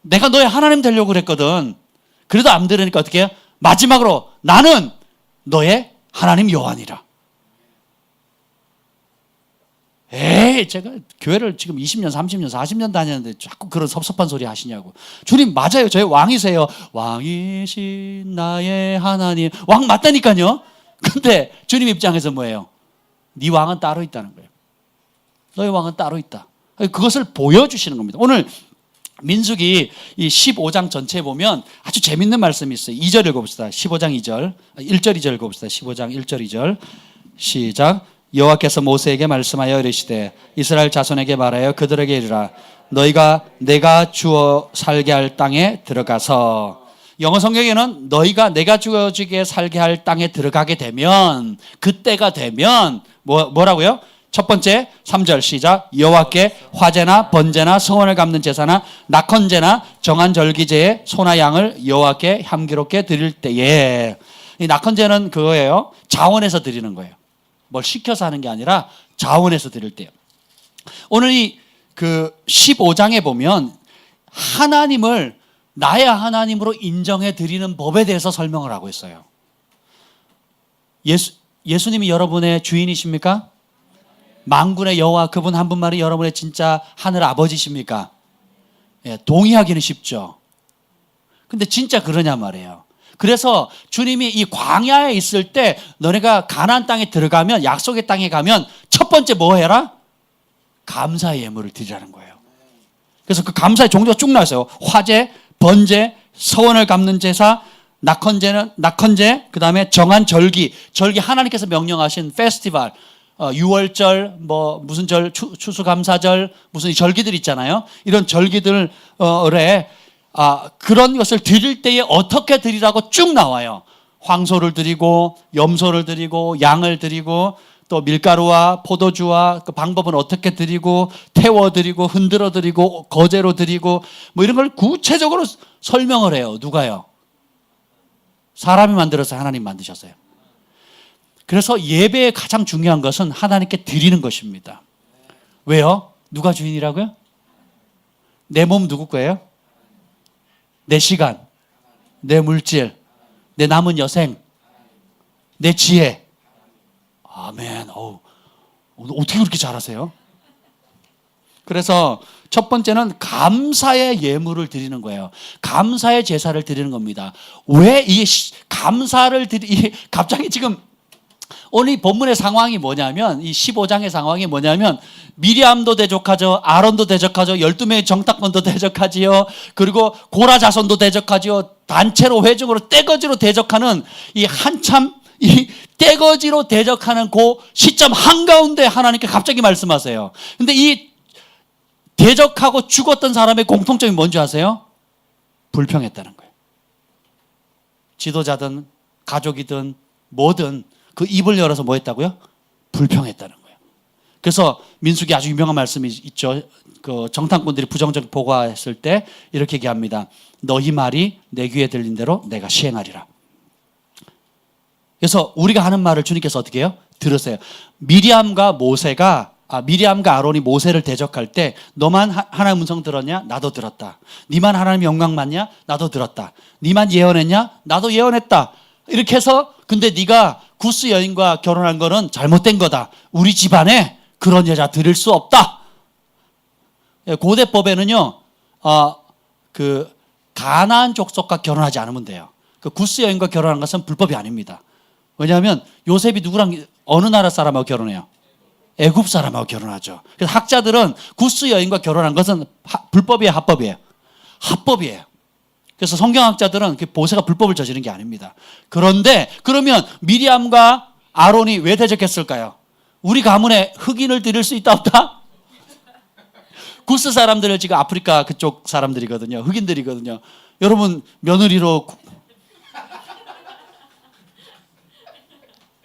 내가 너의 하나님 되려고 그랬거든. 그래도 안 들으니까 어떻게 해요? 마지막으로 나는 너의 하나님 여호와니라. 제가 교회를 지금 20년, 30년, 40년 다녔는데 자꾸 그런 섭섭한 소리 하시냐고. 주님 맞아요. 저희 왕이세요. 왕이신 나의 하나님. 왕 맞다니까요. 근데 주님 입장에서 뭐예요? 네 왕은 따로 있다는 거예요. 너의 왕은 따로 있다. 그것을 보여주시는 겁니다. 오늘 민수기 이 15장 전체에 보면 아주 재밌는 말씀이 있어요. 2절 읽어봅시다. 15장 2절, 1절 2절 읽어봅시다. 15장 1절 2절 시작. 여호와께서 모세에게 말씀하여 이르시되 이스라엘 자손에게 말하여 그들에게 이르라. 너희가 내가 주어 살게 할 땅에 들어가서, 영어 성경에는 너희가 내가 주어지게 살게 할 땅에 들어가게 되면, 그때가 되면 뭐라고요? 첫 번째 3절 시작. 여호와께 화제나 번제나 성원을 갚는 제사나 낙헌제나 정한 절기제에 소나 양을 여호와께 향기롭게 드릴 때에, 이 낙헌제는 그거예요. 자원해서 드리는 거예요. 뭘 시켜서 하는 게 아니라 자원해서 드릴 때요. 오늘 이 15장에 보면 하나님을 나의 하나님으로 인정해 드리는 법에 대해서 설명을 하고 있어요. 예수님이 여러분의 주인이십니까? 만군의 여호와 그분 한 분만이 여러분의 진짜 하늘 아버지십니까? 예, 동의하기는 쉽죠. 근데 진짜 그러냐 말이에요. 그래서 주님이 이 광야에 있을 때 너네가 가나안 땅에 들어가면, 약속의 땅에 가면 첫 번째 뭐 해라? 감사의 예물을 드리라는 거예요. 그래서 그 감사의 종류가 쭉 나왔어요. 화제, 번제, 서원을 갚는 제사, 낙헌제, 그 다음에 정한 절기 하나님께서 명령하신 페스티벌, 유월절, 뭐 무슨 절, 추수감사절, 무슨 절기들 있잖아요. 이런 절기들에 그런 것을 드릴 때에 어떻게 드리라고 쭉 나와요. 황소를 드리고, 염소를 드리고, 양을 드리고, 또 밀가루와 포도주와 그 방법은 어떻게 드리고, 태워 드리고, 흔들어 드리고, 거제로 드리고, 뭐 이런 걸 구체적으로 설명을 해요. 누가요? 사람이 만들어서 하나님 만드셨어요. 그래서 예배의 가장 중요한 것은 하나님께 드리는 것입니다. 왜요? 누가 주인이라고요? 내 몸 누구 거예요? 내 시간, 내 물질, 내 남은 여생, 내 지혜. 아멘. 어떻게 그렇게 잘하세요? 그래서 첫 번째는 감사의 예물을 드리는 거예요. 감사의 제사를 드리는 겁니다. 왜 이 감사를 갑자기 지금 오늘 이 본문의 상황이 뭐냐면, 이 15장의 상황이 뭐냐면, 미리암도 대적하죠, 아론도 대적하죠, 12명의 정탐꾼도 대적하지요, 그리고 고라 자손도 대적하지요, 단체로 회중으로 떼거지로 대적하는 이 한참 이 떼거지로 대적하는 그 시점 한가운데 하나님께 갑자기 말씀하세요. 근데 이 대적하고 죽었던 사람의 공통점이 뭔지 아세요? 불평했다는 거예요. 지도자든 가족이든 뭐든 그 입을 열어서 뭐 했다고요? 불평했다는 거예요. 그래서 민수기 아주 유명한 말씀이 있죠. 그 정탐꾼들이 부정적 보고했을 때 이렇게 얘기합니다. 너희 말이 내 귀에 들린 대로 내가 시행하리라. 그래서 우리가 하는 말을 주님께서 어떻게 해요? 들으세요. 미리암과 아론이 모세를 대적할 때 너만 하나님의 음성 들었냐? 나도 들었다. 니만 하나님의 영광 받냐? 나도 들었다. 니만 예언했냐? 나도 예언했다. 이렇게 해서 근데 네가 구스 여인과 결혼한 거는 잘못된 거다. 우리 집안에 그런 여자 들일 수 없다. 고대법에는요, 그 가나안 족속과 결혼하지 않으면 돼요. 그 구스 여인과 결혼한 것은 불법이 아닙니다. 왜냐하면 요셉이 누구랑 어느 나라 사람하고 결혼해요? 애굽 사람하고 결혼하죠. 그래서 학자들은 구스 여인과 결혼한 것은 불법이에요, 합법이에요? 합법이에요. 그래서 성경학자들은 모세가 불법을 저지른 게 아닙니다. 그런데 그러면 미리암과 아론이 왜 대적했을까요? 우리 가문에 흑인을 드릴 수 있다 없다? 구스 사람들은 지금 아프리카 그쪽 사람들이거든요. 흑인들이거든요. 여러분 며느리로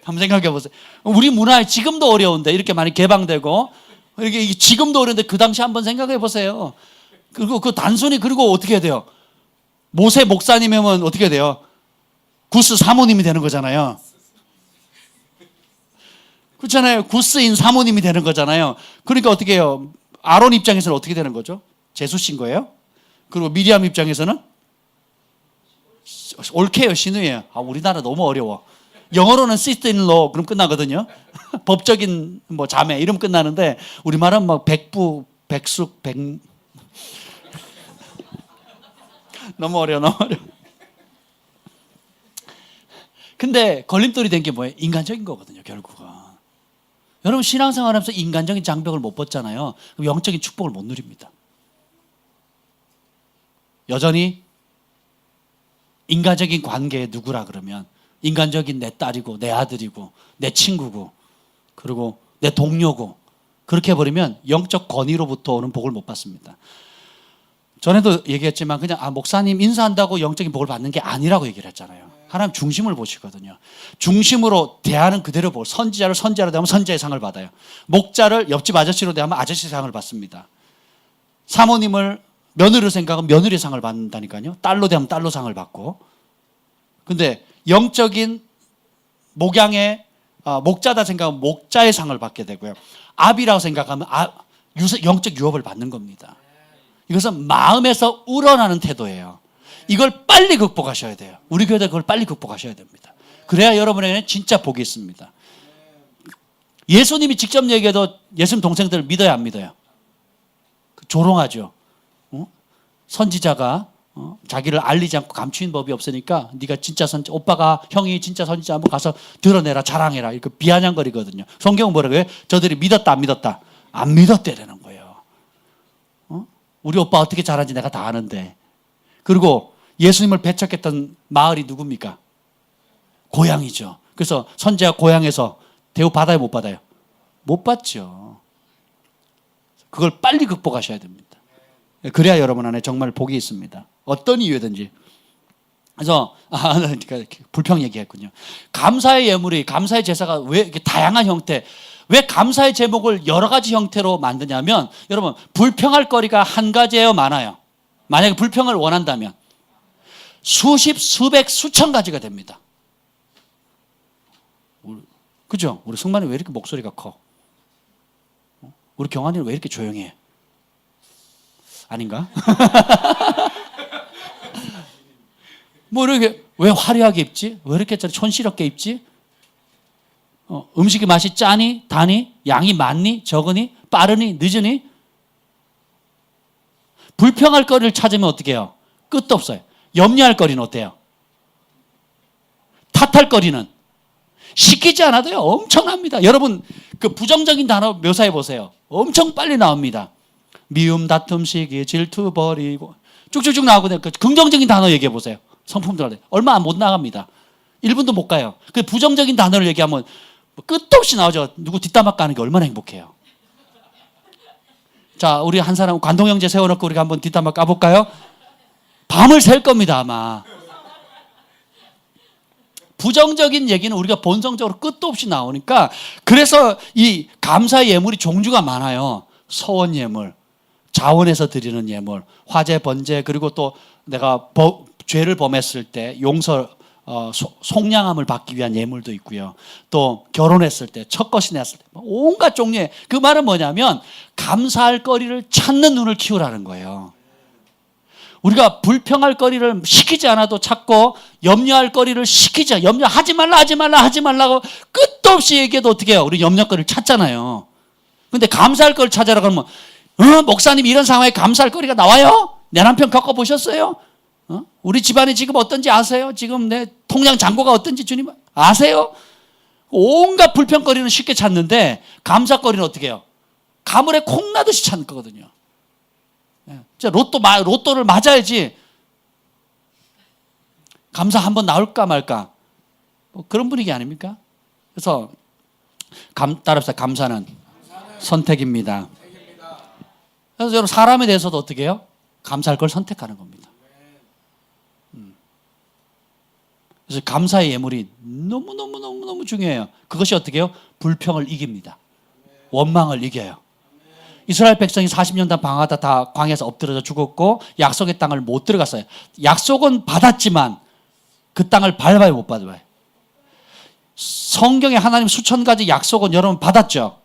한번 생각해 보세요. 우리 문화에 지금도 어려운데 이렇게 많이 개방되고 이게 지금도 어려운데 그 당시 한번 생각해 보세요. 그리고 그 단순히 그리고 어떻게 해야 돼요? 모세 목사님이면 어떻게 돼요? 구스 사모님이 되는 거잖아요. 그렇잖아요. 구스인 사모님이 되는 거잖아요. 그러니까 어떻게 해요? 아론 입장에서는 어떻게 되는 거죠? 제수신 거예요? 그리고 미리암 입장에서는 올케요, 신우예요. 우리나라 너무 어려워. 영어로는 sister-in-law 그럼 끝나거든요. 법적인 뭐 자매 이러면 끝나는데 우리말은 막 백부, 백숙, 너무 어려워. 근데 걸림돌이 된 게 뭐예요? 인간적인 거거든요, 결국은. 여러분 신앙생활 하면서 인간적인 장벽을 못 벗잖아요. 그럼 영적인 축복을 못 누립니다. 여전히 인간적인 관계에 누구라 그러면 인간적인 내 딸이고 내 아들이고 내 친구고 그리고 내 동료고 그렇게 해버리면 영적 권위로부터 오는 복을 못 받습니다. 전에도 얘기했지만 그냥 목사님 인사한다고 영적인 복을 받는 게 아니라고 얘기를 했잖아요. 하나님 중심을 보시거든요. 중심으로 대하는 그대로 보고 선지자를 선지자로 대하면 선지자의 상을 받아요. 목자를 옆집 아저씨로 대하면 아저씨 상을 받습니다. 사모님을 며느리로 생각하면 며느리 상을 받는다니까요. 딸로 대하면 딸로 상을 받고. 근데 영적인 목양의 목자다 생각하면 목자의 상을 받게 되고요. 압이라고 생각하면 영적 유업을 받는 겁니다. 이것은 마음에서 우러나는 태도예요. 이걸 빨리 극복하셔야 돼요. 우리 교회도 그걸 빨리 극복하셔야 됩니다. 그래야 여러분에게는 진짜 복이 있습니다. 예수님이 직접 얘기해도 예수님 동생들을 믿어야 안 믿어요? 조롱하죠. 선지자가 자기를 알리지 않고 감추인 법이 없으니까 네가 진짜 선지, 오빠가 형이 진짜 선지자 한번 가서 드러내라, 자랑해라, 이렇게 비아냥거리거든요. 성경은 뭐라고 해요? 저들이 믿었다 안 믿었다? 안 믿었대라는 거예요. 우리 오빠 어떻게 잘하는지 내가 다 아는데. 그리고 예수님을 배척했던 마을이 누굽니까? 고향이죠. 그래서 선지자가 고향에서 대우 받아요, 못 받아요? 못 받죠. 그걸 빨리 극복하셔야 됩니다. 그래야 여러분 안에 정말 복이 있습니다. 어떤 이유든지. 그래서 불평 얘기했군요. 감사의 예물이, 감사의 제사가 왜 이렇게 다양한 형태, 왜 감사의 제목을 여러 가지 형태로 만드냐면, 여러분 불평할 거리가 한 가지예요, 많아요? 만약에 불평을 원한다면 수십, 수백, 수천 가지가 됩니다. 그죠? 우리 승만이 왜 이렇게 목소리가 커? 우리 경환이는 왜 이렇게 조용해? 아닌가? 뭐 이렇게 왜 화려하게 입지? 왜 이렇게 촌스럽게 입지? 음식의 맛이 짜니? 다니? 양이 많니? 적으니? 빠르니? 늦으니? 불평할 거리를 찾으면 어떻게 해요? 끝도 없어요. 염려할 거리는 어때요? 탓할 거리는 시키지 않아도요, 엄청납니다. 여러분 그 부정적인 단어 묘사해 보세요. 엄청 빨리 나옵니다. 미움, 다툼, 시기, 질투, 버리고 쭉쭉쭉 나오거든요. 그 긍정적인 단어 얘기해 보세요. 성품들 얼마 못 나갑니다. 1분도 못 가요. 그 부정적인 단어를 얘기하면 끝도 없이 나오죠. 누구 뒷담화 까는 게 얼마나 행복해요. 자, 우리 한 사람 관동 형제 세워놓고 우리가 한번 뒷담화 까볼까요? 밤을 샐 겁니다, 아마. 부정적인 얘기는 우리가 본성적으로 끝도 없이 나오니까, 그래서 이 감사의 예물이 종류가 많아요. 서원 예물, 자원해서 드리는 예물, 화재, 번제, 그리고 또 내가 죄를 범했을 때 용서, 속량함을 받기 위한 예물도 있고요. 또 결혼했을 때, 첫것이 났을 때, 온갖 종류의, 그 말은 뭐냐면 감사할 거리를 찾는 눈을 키우라는 거예요. 우리가 불평할 거리를 시키지 않아도 찾고, 염려할 거리를 시키지, 염려하지 말라, 하지 말라, 하지 말라고 끝도 없이 얘기해도 어떻게 해요? 우리 염려거리를 찾잖아요. 근데 감사할 거리를 찾아라 그러면, 목사님 이런 상황에 감사할 거리가 나와요? 내 남편 겪어보셨어요? 우리 집안이 지금 어떤지 아세요? 지금 내 통장 잔고가 어떤지 주님 아세요? 온갖 불평거리는 쉽게 찾는데 감사거리는 어떻게 해요? 가물에 콩 나듯이 찾는 거거든요. 로또를 맞아야지 감사 한번 나올까 말까, 뭐 그런 분위기 아닙니까? 그래서 따라합시다. 감사는 선택입니다. 그래서 여러분 사람에 대해서도 어떻게 해요? 감사할 걸 선택하는 겁니다. 그래서 감사의 예물이 너무 중요해요. 그것이 어떻게 해요? 불평을 이깁니다. 원망을 이겨요. 이스라엘 백성이 40년 동안 방황하다 다 광야에서 엎드려져 죽었고 약속의 땅을 못 들어갔어요. 약속은 받았지만 그 땅을 밟아요, 못 밟아요? 성경에 하나님 수천 가지 약속은 여러분 받았죠?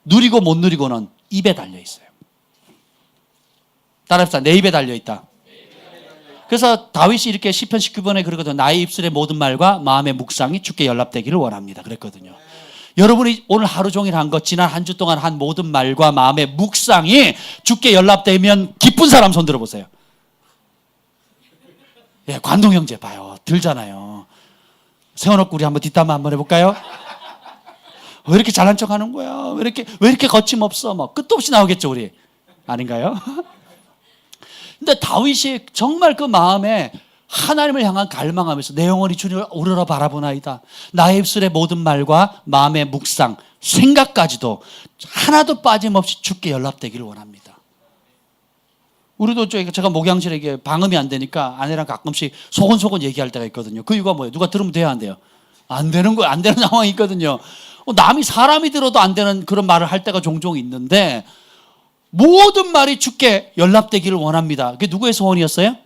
누리고 못 누리고는 입에 달려 있어요. 따라합시다. 내 입에 달려 있다. 그래서 다윗이 이렇게 시편 19편에 그러거든요. 나의 입술의 모든 말과 마음의 묵상이 주께 연락되기를 원합니다. 그랬거든요. 여러분이 오늘 하루 종일 한 것, 지난 한 주 동안 한 모든 말과 마음의 묵상이 주께 연락되면 기쁜 사람 손 들어보세요. 예, 관동 형제 봐요. 들잖아요. 세워놓고 우리 한번 뒷담화 한번 해볼까요? 왜 이렇게 잘난 척 하는 거야? 왜 이렇게 거침없어? 뭐 끝도 없이 나오겠죠, 우리. 아닌가요? 근데 다윗이 정말 그 마음에 하나님을 향한 갈망하면서 내 영혼이 주님을 우러러 바라보나이다. 나의 입술의 모든 말과 마음의 묵상, 생각까지도 하나도 빠짐없이 주께 연락되기를 원합니다. 우리도 제가 목양실에 방음이 안 되니까 아내랑 가끔씩 소곤소곤 얘기할 때가 있거든요. 그 이유가 뭐예요? 누가 들으면 돼야 안 돼요? 안 되는 거예요. 안 되는 상황이 있거든요. 남이 사람이 들어도 안 되는 그런 말을 할 때가 종종 있는데 모든 말이 주께 연락되기를 원합니다. 그게 누구의 소원이었어요?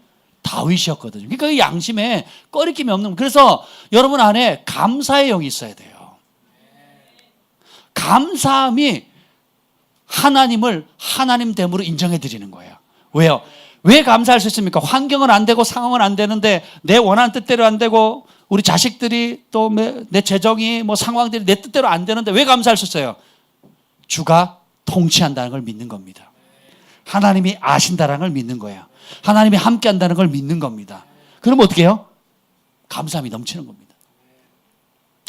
다윗이었거든요. 그러니까 그 양심에 꺼리낌이 없는. 그래서 여러분 안에 감사의 영이 있어야 돼요. 감사함이 하나님을 하나님됨으로 인정해 드리는 거예요. 왜요? 왜 감사할 수 있습니까? 환경은 안 되고 상황은 안 되는데 내 원하는 뜻대로 안 되고 우리 자식들이 또 내 재정이 뭐 상황들이 내 뜻대로 안 되는데 왜 감사할 수 있어요? 주가 통치한다는 걸 믿는 겁니다. 하나님이 아신다는 걸 믿는 거예요. 하나님이 함께 한다는 걸 믿는 겁니다. 그러면 어떻게 해요? 감사함이 넘치는 겁니다.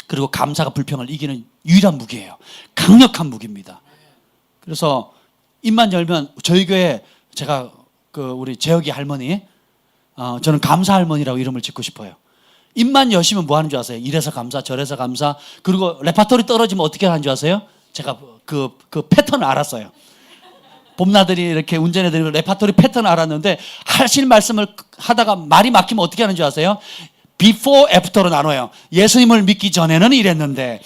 그리고 감사가 불평을 이기는 유일한 무기예요. 강력한 무기입니다. 그래서 입만 열면 저희 교회 제가 우리 재혁이 할머니 저는 감사 할머니라고 이름을 짓고 싶어요. 입만 여시면 뭐 하는 줄 아세요? 이래서 감사 저래서 감사. 그리고 레파토리 떨어지면 어떻게 하는 줄 아세요? 제가 그 패턴을 알았어요. 봄나들이 이렇게 운전해드리고 레파토리 패턴을 알았는데 하실 말씀을 하다가 말이 막히면 어떻게 하는 줄 아세요? before, after로 나눠요. 예수님을 믿기 전에는 이랬는데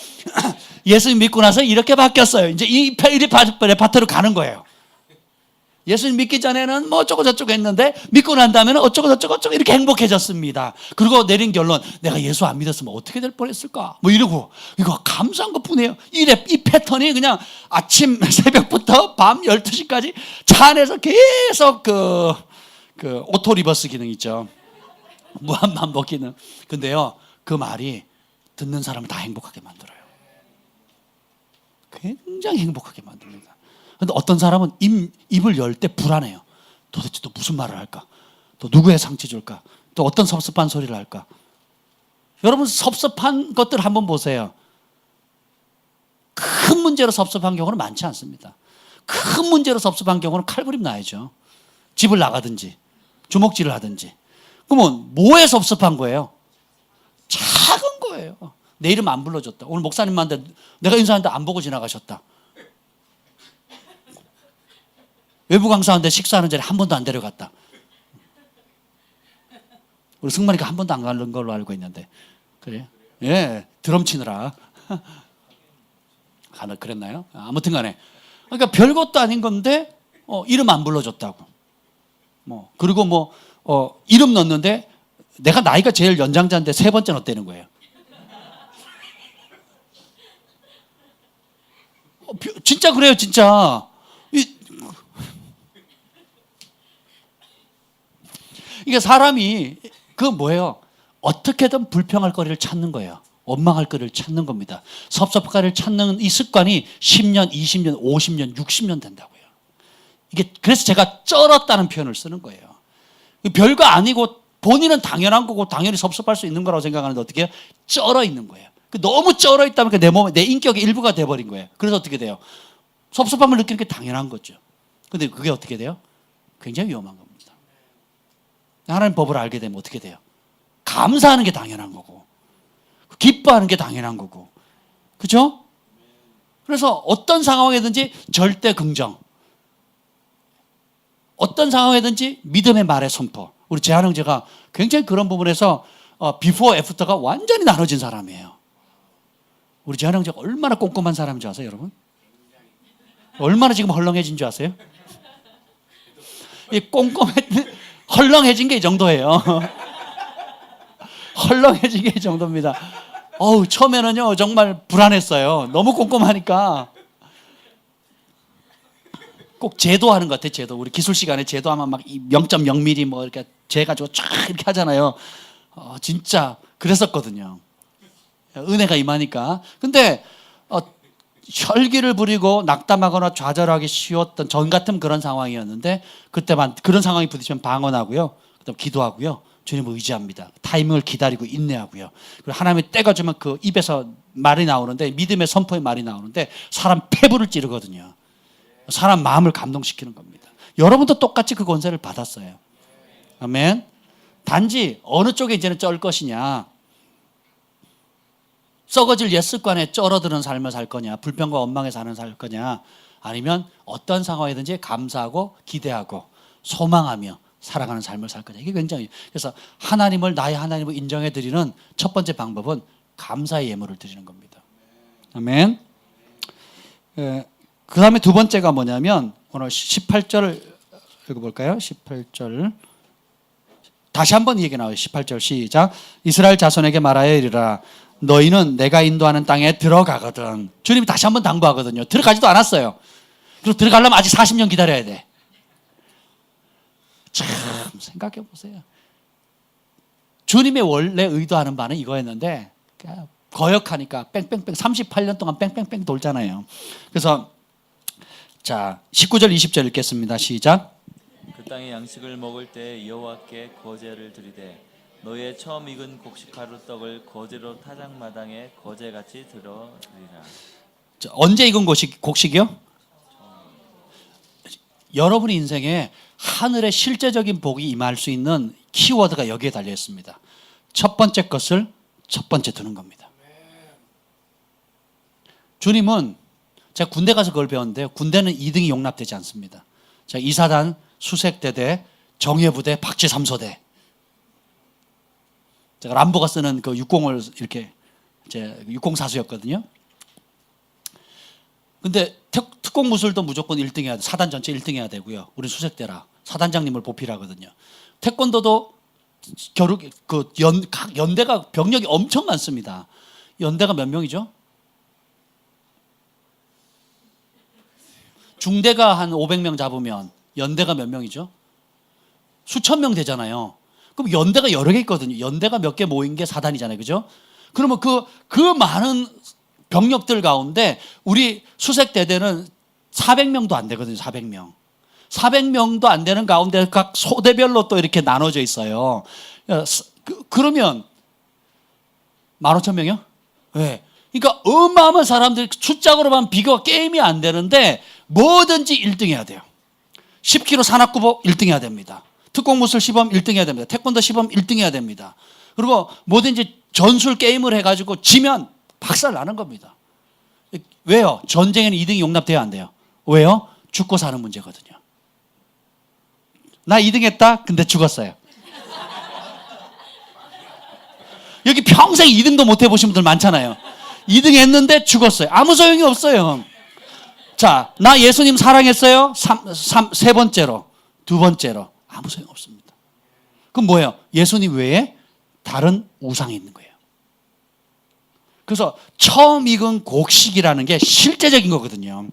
예수님 믿고 나서 이렇게 바뀌었어요. 이제 이 레파토리로 가는 거예요. 예수님 믿기 전에는 뭐 어쩌고 저쩌고 했는데 믿고 난 다음에는 어쩌고 저쩌고 이렇게 행복해졌습니다. 그리고 내린 결론, 내가 예수 안 믿었으면 어떻게 될 뻔했을까? 뭐 이러고 이거 감사한 것뿐이에요. 이 패턴이 그냥 아침 새벽부터 밤 12시까지 차 안에서 계속 그 오토 리버스 기능 있죠. 무한 반복 기능. 근데요, 그 말이 듣는 사람을 다 행복하게 만들어요. 굉장히 행복하게 만듭니다. 근데 어떤 사람은 입을 열 때 불안해요. 도대체 또 무슨 말을 할까? 또 누구의 상처 줄까? 또 어떤 섭섭한 소리를 할까? 여러분 섭섭한 것들 한번 보세요. 큰 문제로 섭섭한 경우는 많지 않습니다. 큰 문제로 섭섭한 경우는 칼부림 나야죠. 집을 나가든지 주먹질을 하든지. 그러면 뭐에 섭섭한 거예요? 작은 거예요. 내 이름 안 불러줬다. 오늘 목사님한테 내가 인사하는데 안 보고 지나가셨다. 외부 강사한테 식사하는 자리에 한 번도 안 데려갔다. 우리 승만이가 한 번도 안 가는 걸로 알고 있는데. 그래요? 예, 드럼 치느라. 그랬나요? 아무튼 간에. 그러니까 별것도 아닌 건데, 이름 안 불러줬다고. 그리고 이름 넣었는데, 내가 나이가 제일 연장자인데 세 번째 넣었다는 거예요. 진짜 그래요, 진짜. 이게 사람이 뭐예요? 어떻게든 불평할 거리를 찾는 거예요. 원망할 거리를 찾는 겁니다. 섭섭할 거리를 찾는 이 습관이 10년, 20년, 50년, 60년 된다고요. 이게 그래서 제가 쩔었다는 표현을 쓰는 거예요. 별거 아니고 본인은 당연한 거고 당연히 섭섭할 수 있는 거라고 생각하는데 어떻게 해요? 쩔어 있는 거예요. 너무 쩔어 있다 보니까 내 몸에 내 인격의 일부가 돼버린 거예요. 그래서 어떻게 돼요? 섭섭함을 느끼는 게 당연한 거죠. 근데 그게 어떻게 돼요? 굉장히 위험한 겁니다. 하나님 법을 알게 되면 어떻게 돼요? 감사하는 게 당연한 거고 기뻐하는 게 당연한 거고 그렇죠? 그래서 어떤 상황이든지 절대 긍정, 어떤 상황이든지 믿음의 말의 선포. 우리 재한 형제가 굉장히 그런 부분에서 비포 애프터가 완전히 나눠진 사람이에요. 우리 재한 형제가 얼마나 꼼꼼한 사람인 줄 아세요, 여러분? 얼마나 지금 헐렁해진 줄 아세요? 이 헐렁해진 게 이 정도예요. 헐렁해진 게 이 정도입니다. 처음에는요, 정말 불안했어요. 너무 꼼꼼하니까. 꼭 제도하는 것 같아요, 제도. 우리 기술 시간에 제도하면 막 0.0mm 뭐 이렇게 재가지고 쫙 이렇게 하잖아요. 진짜 그랬었거든요. 은혜가 임하니까. 근데, 혈기를 부리고 낙담하거나 좌절하기 쉬웠던 전 같은 그런 상황이었는데 그때만 그런 상황이 부딪히면 방언하고요. 그다음 기도하고요. 주님을 의지합니다. 타이밍을 기다리고 인내하고요. 그리고 하나님이 때가 주면 그 입에서 말이 나오는데 믿음의 선포의 말이 나오는데 사람 폐부를 찌르거든요. 사람 마음을 감동시키는 겁니다. 여러분도 똑같이 그 권세를 받았어요. 아멘. 단지 어느 쪽에 이제는 쩔 것이냐. 썩어질 옛 습관에 쩔어드는 삶을 살 거냐, 불평과 원망에 사는 살 거냐, 아니면 어떤 상황이든지 감사하고 기대하고 소망하며 살아가는 삶을 살 거냐. 이게 굉장히, 그래서 하나님을 나의 하나님을 인정해 드리는 첫 번째 방법은 감사의 예물을 드리는 겁니다. 아멘. 그 다음에 두 번째가 뭐냐면 오늘 18절 읽어볼까요? 18절 다시 한번 이 얘기 나와요. 18절 시작. 이스라엘 자손에게 말하여 이르라. 너희는 내가 인도하는 땅에 들어가거든. 주님이 다시 한번 당부하거든요. 들어가지도 않았어요. 그리고 들어가려면 아직 40년 기다려야 돼. 참 생각해 보세요. 주님의 원래 의도하는 바는 이거였는데 거역하니까 뺑뺑뺑 38년 동안 뺑뺑뺑 돌잖아요. 그래서 자 19절 20절 읽겠습니다. 시작. 그 땅의 양식을 먹을 때 여호와께 거제를 드리되 너의 처음 익은 곡식 가루떡을 거제로 타작마당에 거제같이 들어드리라. 언제 익은 곡식이요? 여러분의 인생에 하늘의 실제적인 복이 임할 수 있는 키워드가 여기에 달려 있습니다. 첫 번째 것을 첫 번째 두는 겁니다. 주님은 제가 군대 가서 그걸 배웠는데요. 군대는 2등이 용납되지 않습니다. 자, 이사단, 수색대대, 정예부대, 박쥐 3소대. 제가 람보가 쓰는 그 60을 이렇게 제 60사수였거든요. 근데 특공무술도 무조건 1등 해야 돼. 사단 전체 1등 해야 되고요. 우리 수색대라. 사단장님을 보필하거든요. 태권도도 각 연대가 병력이 엄청 많습니다. 연대가 몇 명이죠? 중대가 한 500명 잡으면 연대가 몇 명이죠? 수천 명 되잖아요. 그럼 연대가 여러 개 있거든요. 연대가 몇 개 모인 게 사단이잖아요. 그죠? 그러면 그 많은 병력들 가운데 우리 수색대대는 400명도 안 되거든요. 400명. 400명도 안 되는 가운데 각 소대별로 또 이렇게 나눠져 있어요. 그러면 15,000명이요? 네. 그러니까 어마어마한 사람들이 숫자로만 비교가 게임이 안 되는데 뭐든지 1등 해야 돼요. 10km 산악구복 1등 해야 됩니다. 특공무술 시범 1등 해야 됩니다. 태권도 시범 1등 해야 됩니다. 그리고 뭐든지 전술 게임을 해가지고 지면 박살 나는 겁니다. 왜요? 전쟁에는 2등이 용납돼야 안 돼요. 왜요? 죽고 사는 문제거든요. 나 2등 했다? 근데 죽었어요. 여기 평생 2등도 못 해보신 분들 많잖아요. 2등 했는데 죽었어요. 아무 소용이 없어요. 자, 나 예수님 사랑했어요? 세 번째로, 두 번째로. 아무 소용 없습니다. 그럼 뭐예요? 예수님 외에 다른 우상이 있는 거예요. 그래서 처음 익은 곡식이라는 게 실제적인 거거든요.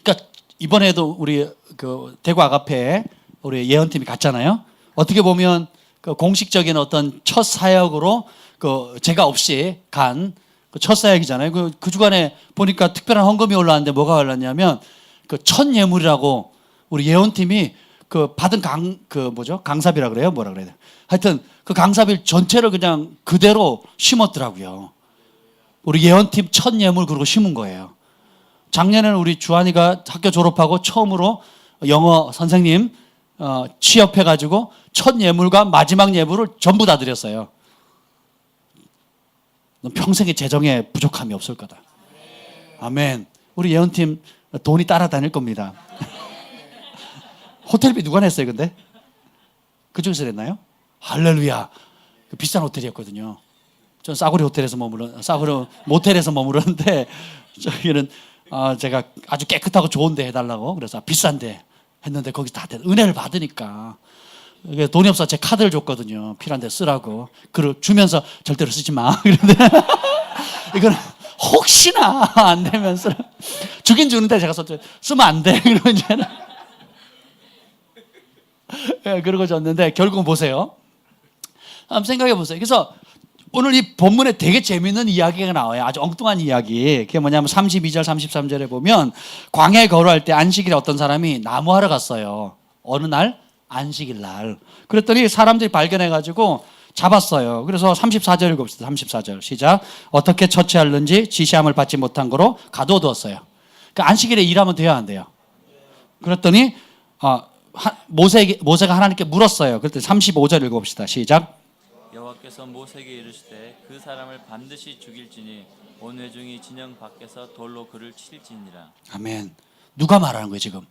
그러니까 이번에도 우리 그 대구 아가페에 우리 예언팀이 갔잖아요. 어떻게 보면 그 공식적인 어떤 첫 사역으로 그 제가 없이 간 그 첫 사역이잖아요. 그 주간에 보니까 특별한 헌금이 올라왔는데 뭐가 올랐냐면 그 첫 예물이라고 우리 예언팀이 그 받은 강삽이라 그래요? 뭐라 그래야 돼요? 하여튼 그 강삽일 전체를 그냥 그대로 심었더라고요. 우리 예언팀 첫 예물 그러고 심은 거예요. 작년에는 우리 주한이가 학교 졸업하고 처음으로 영어 선생님 취업해가지고 첫 예물과 마지막 예물을 전부 다 드렸어요. 넌 평생의 재정에 부족함이 없을 거다. 아멘. 우리 예언팀 돈이 따라다닐 겁니다. 호텔비 누가 냈어요, 근데? 그쪽에서 냈나요? 할렐루야. 비싼 호텔이었거든요. 전 싸구려 모텔에서 머무르는데 저기는 제가 아주 깨끗하고 좋은데 해달라고 그래서 비싼데 했는데 거기 다 은혜를 받으니까 돈이 없어 제 카드를 줬거든요. 필요한데 쓰라고. 그리고 주면서 절대로 쓰지 마. 그런데 이거는 혹시나 안 되면 쓰라. 주긴 주는데 제가 쓰면 안 돼. 그러면 이제는 그러고 줬는데 결국은 보세요. 한번 생각해 보세요. 그래서 오늘 이 본문에 되게 재미있는 이야기가 나와요. 아주 엉뚱한 이야기. 그게 뭐냐면 32절 33절에 보면 광야에 걸어갈 때 안식일에 어떤 사람이 나무하러 갔어요. 어느 날? 안식일 날. 그랬더니 사람들이 발견해가지고 잡았어요. 그래서 34절 읽읍시다. 34절 시작. 어떻게 처치하는지 지시함을 받지 못한 거로 가둬두었어요. 그러니까 안식일에 일하면 돼야 안 돼요. 그랬더니 모세가 하나님께 물었어요. 그랬더니 35절 읽어봅시다. 시작. 여호와께서 모세에게 이르시되 그 사람을 반드시 죽일지니 온 회중이 진영 밖에서 돌로 그를 칠지니라. 아멘. 누가 말하는 거예요 지금?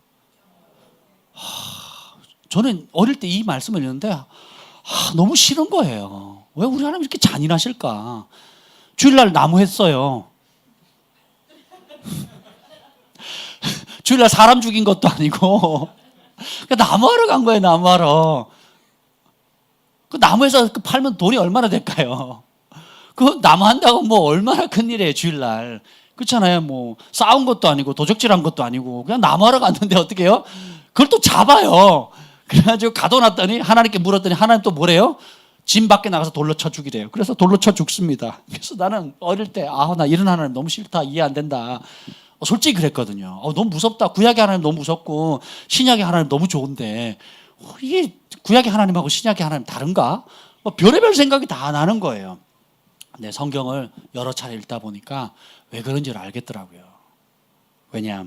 저는 어릴 때 이 말씀을 읽는데 너무 싫은 거예요. 왜 우리 하나님 이렇게 잔인하실까? 주일날 나무 했어요. 주일날 사람 죽인 것도 아니고 나무하러 간 거예요. 나무하러. 그 나무에서 팔면 돈이 얼마나 될까요? 그 나무 한다고 뭐 얼마나 큰일이에요 주일날. 그렇잖아요. 뭐 싸운 것도 아니고 도적질한 것도 아니고 그냥 나무하러 갔는데 어떻게 해요? 그걸 또 잡아요. 그래가지고 가둬놨더니 하나님께 물었더니 하나님 또 뭐래요? 진 밖에 나가서 돌로 쳐 죽이래요. 그래서 돌로 쳐 죽습니다. 그래서 나는 어릴 때 나 이런 하나님 너무 싫다, 이해 안 된다. 솔직히 그랬거든요. 너무 무섭다. 구약의 하나님 너무 무섭고 신약의 하나님 너무 좋은데 이게 구약의 하나님하고 신약의 하나님 다른가? 별의별 생각이 다 나는 거예요. 근데 성경을 여러 차례 읽다 보니까 왜 그런지를 알겠더라고요. 왜냐?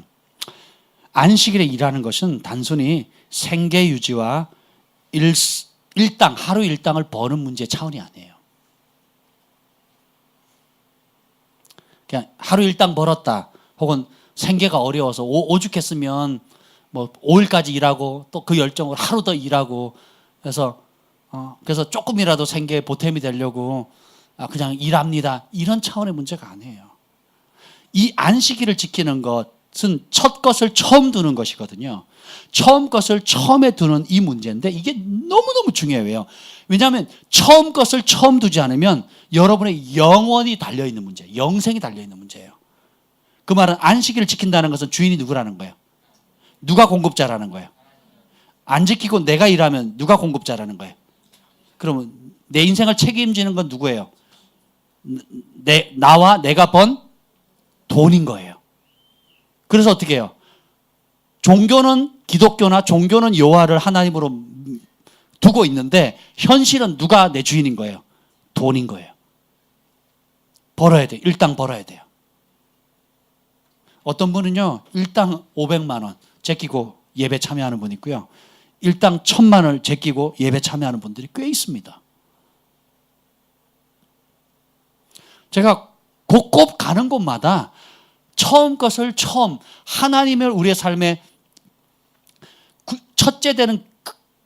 안식일에 일하는 것은 단순히 생계 유지와 일당, 하루 일당을 버는 문제 차원이 아니에요. 그냥 하루 일당 벌었다. 혹은 생계가 어려워서 오죽했으면 뭐 5일까지 일하고 또 그 열정으로 하루 더 일하고 그래서 조금이라도 생계에 보탬이 되려고 그냥 일합니다. 이런 차원의 문제가 아니에요. 이 안식일을 지키는 것은 첫 것을 처음 두는 것이거든요. 처음 것을 처음에 두는 이 문제인데 이게 너무너무 중요해요. 왜냐하면 처음 것을 처음 두지 않으면 여러분의 영원이 달려있는 문제예요. 영생이 달려있는 문제예요. 그 말은 안식일을 지킨다는 것은 주인이 누구라는 거예요? 누가 공급자라는 거예요? 안 지키고 내가 일하면 누가 공급자라는 거예요? 그러면 내 인생을 책임지는 건 누구예요? 나와 내가 번 돈인 거예요. 그래서 어떻게 해요? 종교는 기독교나 종교는 여호와를 하나님으로 두고 있는데 현실은 누가 내 주인인 거예요? 돈인 거예요. 벌어야 돼요. 일당 벌어야 돼요. 어떤 분은요, 일당 500만 원 제끼고 예배 참여하는 분 있고요. 일당 1000만 원을 제끼고 예배 참여하는 분들이 꽤 있습니다. 제가 곳곳 가는 곳마다 처음 것을 처음 하나님을 우리의 삶에 첫째 되는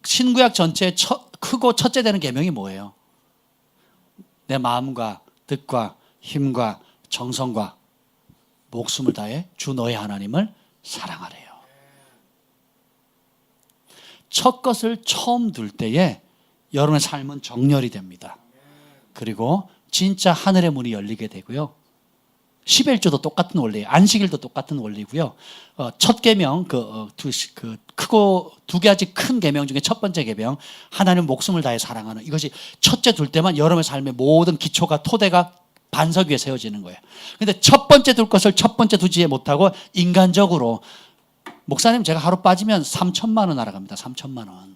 신구약 전체의 크고 첫째 되는 계명이 뭐예요? 내 마음과 뜻과 힘과 정성과 목숨을 다해 주 너의 하나님을 사랑하래요. 첫 것을 처음 둘 때에 여러분의 삶은 정렬이 됩니다. 그리고 진짜 하늘의 문이 열리게 되고요. 11조도 똑같은 원리예요. 안식일도 똑같은 원리고요. 첫 계명 크고 두 가지 큰 계명 중에 첫 번째 계명 하나님 목숨을 다해 사랑하는 이것이 첫째 둘 때만 여러분의 삶의 모든 기초가 토대가 반석 위에 세워지는 거예요. 그런데 첫 번째 둘 것을 첫 번째 두지 못하고 인간적으로 목사님 제가 하루 빠지면 3천만 원 날아갑니다. 3천만 원.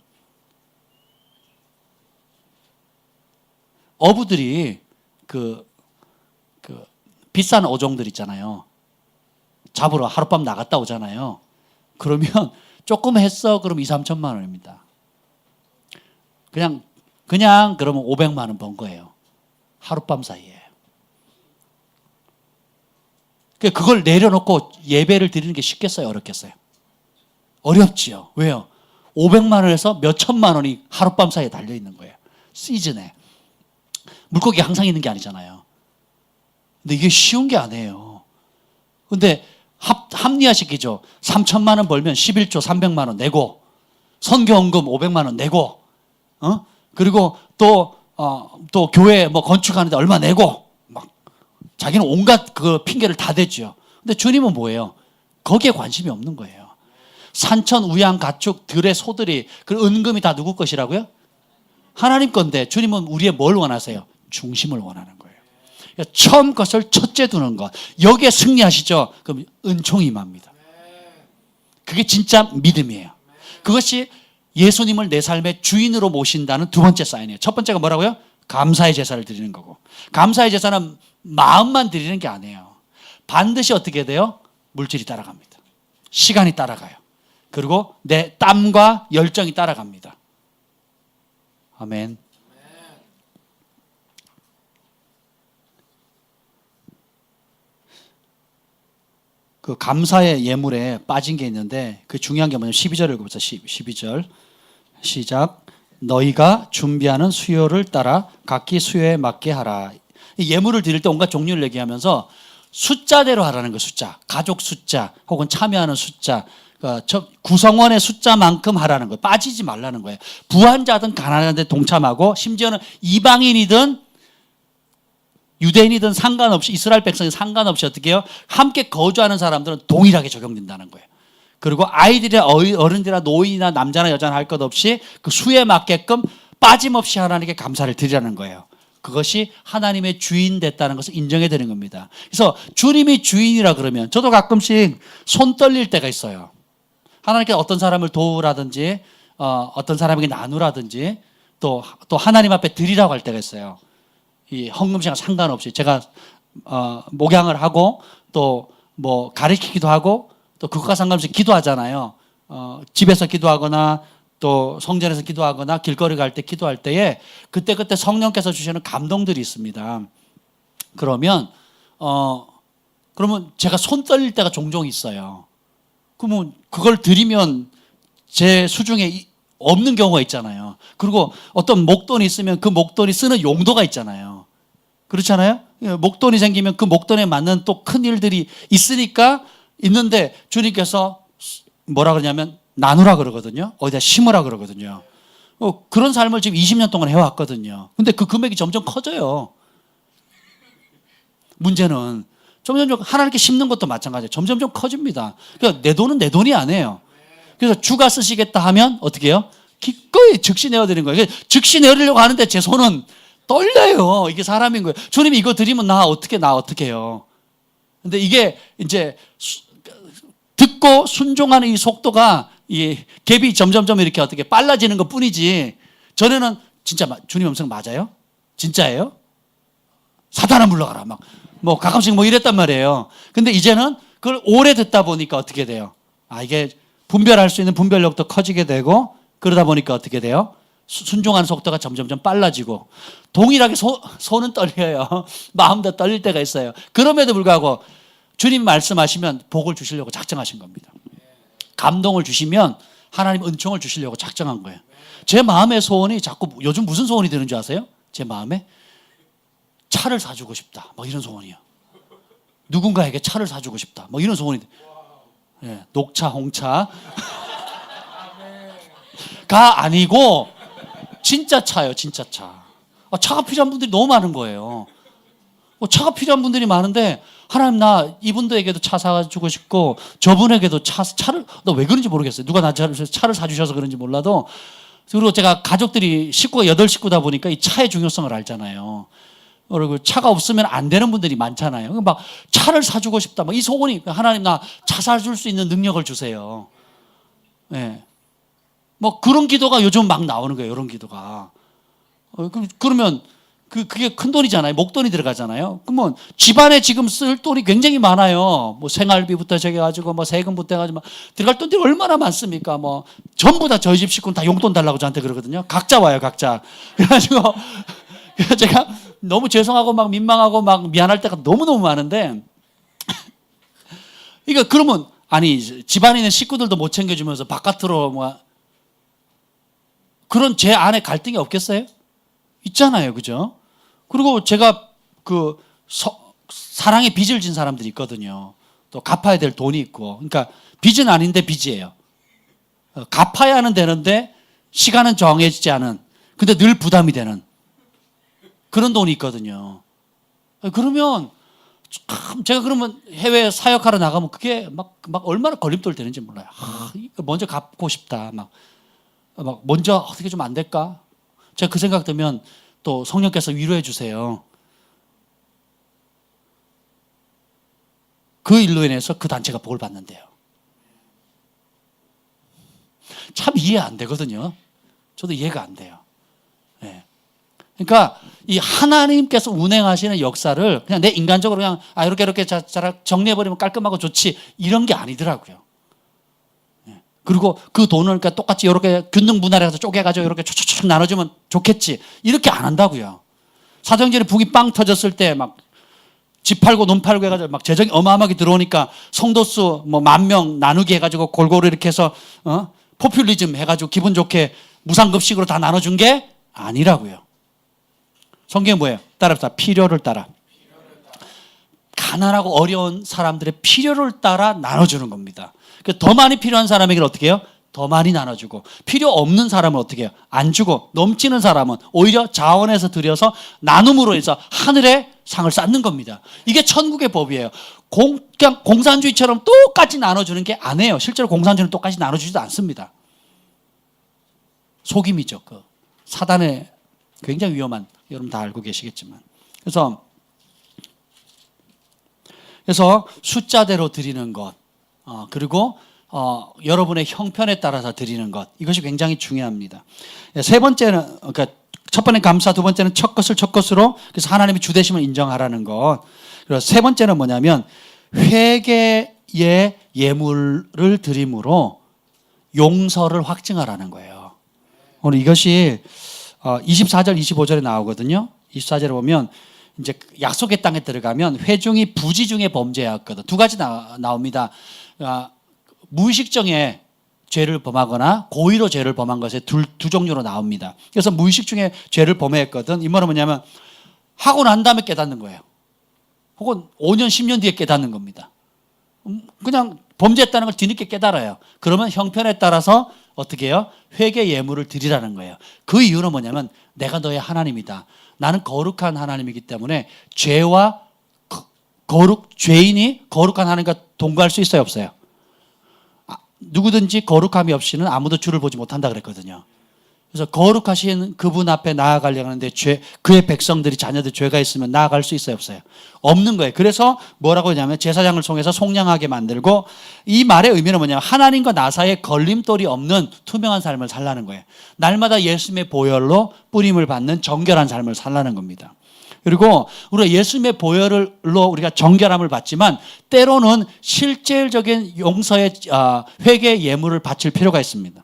어부들이 비싼 어종들 있잖아요. 잡으러 하룻밤 나갔다 오잖아요. 그러면 조금 했어. 그럼 2, 3천만 원입니다. 그냥 그러면 500만 원 번 거예요. 하룻밤 사이에. 그걸 내려놓고 예배를 드리는 게 쉽겠어요? 어렵겠어요? 어렵지요. 왜요? 500만 원에서 몇 천만 원이 하룻밤 사이에 달려있는 거예요. 시즌에. 물고기 항상 있는 게 아니잖아요. 근데 이게 쉬운 게 아니에요. 근데 합리화시키죠. 3천만 원 벌면 11조 300만 원 내고 선교헌금 500만 원 내고 그리고 또 교회 뭐 건축하는데 얼마 내고 막 자기는 온갖 그 핑계를 다 대죠. 근데 주님은 뭐예요? 거기에 관심이 없는 거예요. 산천 우양 가축 들의 소들이 그 은금이 다 누구 것이라고요? 하나님 건데 주님은 우리의 뭘 원하세요? 중심을 원하는 거예요. 그러니까 처음 것을 첫째 두는 것. 여기에 승리하시죠? 그럼 은총이 임합니다. 그게 진짜 믿음이에요. 그것이 예수님을 내 삶의 주인으로 모신다는 두 번째 사인이에요. 첫 번째가 뭐라고요? 감사의 제사를 드리는 거고. 감사의 제사는 마음만 드리는 게 아니에요. 반드시 어떻게 돼요? 물질이 따라갑니다. 시간이 따라가요. 그리고 내 땀과 열정이 따라갑니다. 아멘. 그 감사의 예물에 빠진 게 있는데 그 중요한 게 뭐냐면 12절 읽어보자. 12절 시작. 너희가 준비하는 수요를 따라 각기 수요에 맞게 하라. 이 예물을 드릴 때 온갖 종류를 얘기하면서 숫자대로 하라는 거예요. 숫자. 가족 숫자 혹은 참여하는 숫자. 구성원의 숫자만큼 하라는 거예요. 빠지지 말라는 거예요. 부한자든 가난한 데 동참하고 심지어는 이방인이든 유대인이든 상관없이 이스라엘 백성이 상관없이 어떻게 해요? 함께 거주하는 사람들은 동일하게 적용된다는 거예요. 그리고 아이들이나 어른들이나 노인이나 남자나 여자나 할 것 없이 그 수에 맞게끔 빠짐없이 하나님께 감사를 드리라는 거예요. 그것이 하나님의 주인 됐다는 것을 인정해야 되는 겁니다. 그래서 주님이 주인이라 그러면 저도 가끔씩 손 떨릴 때가 있어요. 하나님께 어떤 사람을 도우라든지 어떤 사람에게 나누라든지 또 하나님 앞에 드리라고 할 때가 있어요. 이 헌금 시간 상관없이 제가 목양을 하고 또 뭐 가르치기도 하고 또 그것과 상관없이 기도하잖아요. 집에서 기도하거나 또 성전에서 기도하거나 길거리 갈 때 기도할 때에 그때 성령께서 주시는 감동들이 있습니다. 그러면 제가 손 떨릴 때가 종종 있어요. 그러면 그걸 드리면 제 수중에 없는 경우가 있잖아요. 그리고 어떤 목돈이 있으면 그 목돈이 쓰는 용도가 있잖아요. 그렇잖아요. 목돈이 생기면 그 목돈에 맞는 또 큰 일들이 있는데 주님께서 뭐라 그러냐면 나누라 그러거든요. 어디다 심으라 그러거든요. 그런 삶을 지금 20년 동안 해왔거든요. 근데 그 금액이 점점 커져요. 문제는 점점 하나님께 심는 것도 마찬가지예요. 점점 커집니다. 그러니까 내 돈은 내 돈이 아니에요. 그래서 주가 쓰시겠다 하면 어떻게 해요? 기꺼이 즉시 내어드리는 거예요. 즉시 내어드리려고 하는데 제 손은 떨려요. 이게 사람인 거예요. 주님이 이거 드리면 나 어떻게 해요? 근데 이게 이제 듣고 순종하는 이 속도가 이 갭이 점점 이렇게 어떻게 빨라지는 것 뿐이지 전에는 진짜 주님 음성 맞아요? 진짜예요? 사단아 물러가라 막 뭐 가끔씩 뭐 이랬단 말이에요. 근데 이제는 그걸 오래 듣다 보니까 어떻게 돼요? 이게 분별할 수 있는 분별력도 커지게 되고 그러다 보니까 어떻게 돼요? 순종하는 속도가 점점 빨라지고 동일하게 손은 떨려요. 마음도 떨릴 때가 있어요. 그럼에도 불구하고 주님 말씀하시면 복을 주시려고 작정하신 겁니다. 감동을 주시면 하나님 은총을 주시려고 작정한 거예요. 제 마음의 소원이 자꾸 요즘 무슨 소원이 드는 줄 아세요? 제 마음에 차를 사주고 싶다. 뭐 이런 소원이요. 누군가에게 차를 사주고 싶다. 뭐 이런 소원이. 예, 녹차, 홍차. 가 아니고 진짜 차요, 진짜 차. 차가 필요한 분들이 너무 많은 거예요. 차가 필요한 분들이 많은데 하나님 나 이분들에게도 차 사주고 싶고 저분에게도 차를 나 왜 그런지 모르겠어요. 누가 나 차를 사주셔서 그런지 몰라도 그리고 제가 가족들이 식구가 8식구다 보니까 이 차의 중요성을 알잖아요. 그리고 차가 없으면 안 되는 분들이 많잖아요. 막 차를 사주고 싶다. 막 이 소원이 하나님 나 차 사줄 수 있는 능력을 주세요. 네. 뭐 그런 기도가 요즘 막 나오는 거예요. 이런 기도가. 그러면 그게 큰 돈이잖아요. 목돈이 들어가잖아요. 그러면 집안에 지금 쓸 돈이 굉장히 많아요. 뭐 생활비부터 저기 가지고 뭐 세금부터 해가지고 들어갈 돈들이 얼마나 많습니까? 뭐 전부 다 저희 집 식구는 다 용돈 달라고 저한테 그러거든요. 각자 와요, 각자. 그래가지고 제가 너무 죄송하고 막 민망하고 막 미안할 때가 너무너무 많은데 그러면 집안에 있는 식구들도 못 챙겨주면서 바깥으로 뭐 그런 제 안에 갈등이 없겠어요? 있잖아요. 그죠? 그리고 제가 사랑에 빚을 진 사람들이 있거든요. 또 갚아야 될 돈이 있고. 그러니까 빚은 아닌데 빚이에요. 갚아야 하는 되는데 시간은 정해지지 않은 근데 늘 부담이 되는 그런 돈이 있거든요. 그러면 참 제가 그러면 해외 사역하러 나가면 그게 막 얼마나 걸림돌 되는지 몰라요. 먼저 갚고 싶다. 막 먼저 어떻게 좀 안 될까? 제가 그 생각 들면 또 성령께서 위로해 주세요. 그 일로 인해서 그 단체가 복을 받는데요. 참 이해 안 되거든요. 저도 이해가 안 돼요. 네. 그러니까 이 하나님께서 운행하시는 역사를 그냥 내 인간적으로 그냥 이렇게 잘 정리해버리면 깔끔하고 좋지 이런 게 아니더라고요. 그리고 그 돈을 그러니까 똑같이 이렇게 균등 분할해서 쪼개가지고 이렇게 촉촉 나눠주면 좋겠지. 이렇게 안 한다고요. 사도행전에 북이 빵 터졌을 때 막 집 팔고 논 팔고 해가지고 막 재정이 어마어마하게 들어오니까 성도수 뭐 10,000명 나누게 해가지고 골고루 이렇게 해서 포퓰리즘 해가지고 기분 좋게 무상급식으로 다 나눠준 게 아니라고요. 성경이 뭐예요? 따라합시다. 필요를 따라. 가난하고 어려운 사람들의 필요를 따라 나눠주는 겁니다. 더 많이 필요한 사람에게는 어떻게 해요? 더 많이 나눠주고 필요 없는 사람은 어떻게 해요? 안 주고 넘치는 사람은 오히려 자원해서 드려서 나눔으로 해서 하늘의 상을 쌓는 겁니다. 이게 천국의 법이에요. 그냥 공산주의처럼 똑같이 나눠주는 게 아니에요. 실제로 공산주의는 똑같이 나눠주지도 않습니다. 속임이죠. 그 사단의 굉장히 위험한, 여러분 다 알고 계시겠지만. 그래서 숫자대로 드리는 것, 그리고 여러분의 형편에 따라서 드리는 것, 이것이 굉장히 중요합니다. 세 번째는, 그러니까 첫 번째는 감사, 두 번째는 첫 것으로, 그래서 하나님의 주되심을 인정하라는 것. 그리고 세 번째는 뭐냐면 회개의 예물을 드림으로 용서를 확증하라는 거예요. 오늘 이것이 24절, 25절에 나오거든요. 24절에 보면 이제 약속의 땅에 들어가면 회중이 부지 중에 범죄였거든. 두 가지 나옵니다. 무의식중에 죄를 범하거나 고의로 죄를 범한 것에 두 종류로 나옵니다. 그래서 무의식 중에 죄를 범했거든. 이 말은 뭐냐면 하고 난 다음에 깨닫는 거예요. 혹은 5년, 10년 뒤에 깨닫는 겁니다. 그냥 범죄했다는 걸 뒤늦게 깨달아요. 그러면 형편에 따라서 어떻게 해요? 회개 예물을 드리라는 거예요. 그 이유는 뭐냐면 내가 너의 하나님이다. 나는 거룩한 하나님이기 때문에 죄와 죄인이 거룩한 하나님과 동거할 수 있어요, 없어요? 누구든지 거룩함이 없이는 아무도 주를 보지 못한다 그랬거든요. 그래서 거룩하신 그분 앞에 나아가려고 하는데 그의 백성들이, 자녀들 죄가 있으면 나아갈 수 있어요, 없어요? 없는 거예요. 그래서 뭐라고 하냐면 제사장을 통해서 속량하게 만들고, 이 말의 의미는 뭐냐면 하나님과 나 사이에 걸림돌이 없는 투명한 삶을 살라는 거예요. 날마다 예수님의 보혈로 뿌림을 받는 정결한 삶을 살라는 겁니다. 그리고 우리가 예수님의 보혈로 우리가 정결함을 받지만 때로는 실질적인 용서의 회개의 예물을 바칠 필요가 있습니다.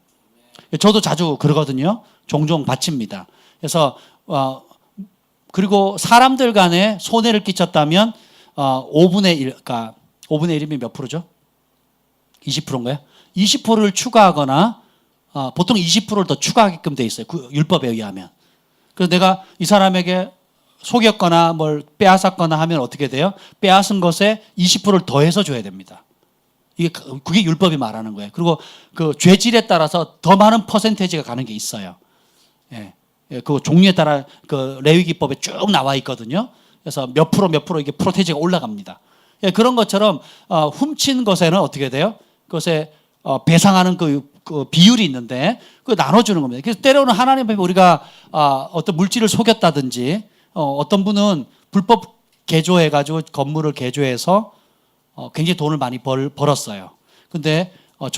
저도 자주 그러거든요. 종종 바칩니다. 그래서 그리고 사람들 간에 손해를 끼쳤다면 5분의 1, 그러니까 5분의 1이면 몇 프로죠? 20%인가요? 20%를 추가하거나 보통 20%를 더 추가하게끔 돼 있어요. 그 율법에 의하면. 그래서 내가 이 사람에게 속였거나 뭘 빼앗았거나 하면 어떻게 돼요? 빼앗은 것에 20%를 더해서 줘야 됩니다. 그게 율법이 말하는 거예요. 그리고 그 죄질에 따라서 더 많은 퍼센테이지가 가는 게 있어요. 예. 그 종류에 따라 그 레위기법에 쭉 나와 있거든요. 그래서 몇 프로 이게 프로테이지가 올라갑니다. 예, 그런 것처럼 훔친 것에는 어떻게 돼요? 그것에 배상하는 그 비율이 있는데 그 나눠주는 겁니다. 그래서 때로는 하나님 앞에 우리가 어떤 물질을 속였다든지 어떤 분은 불법 개조해가지고 건물을 개조해서 굉장히 돈을 많이 벌었어요. 근데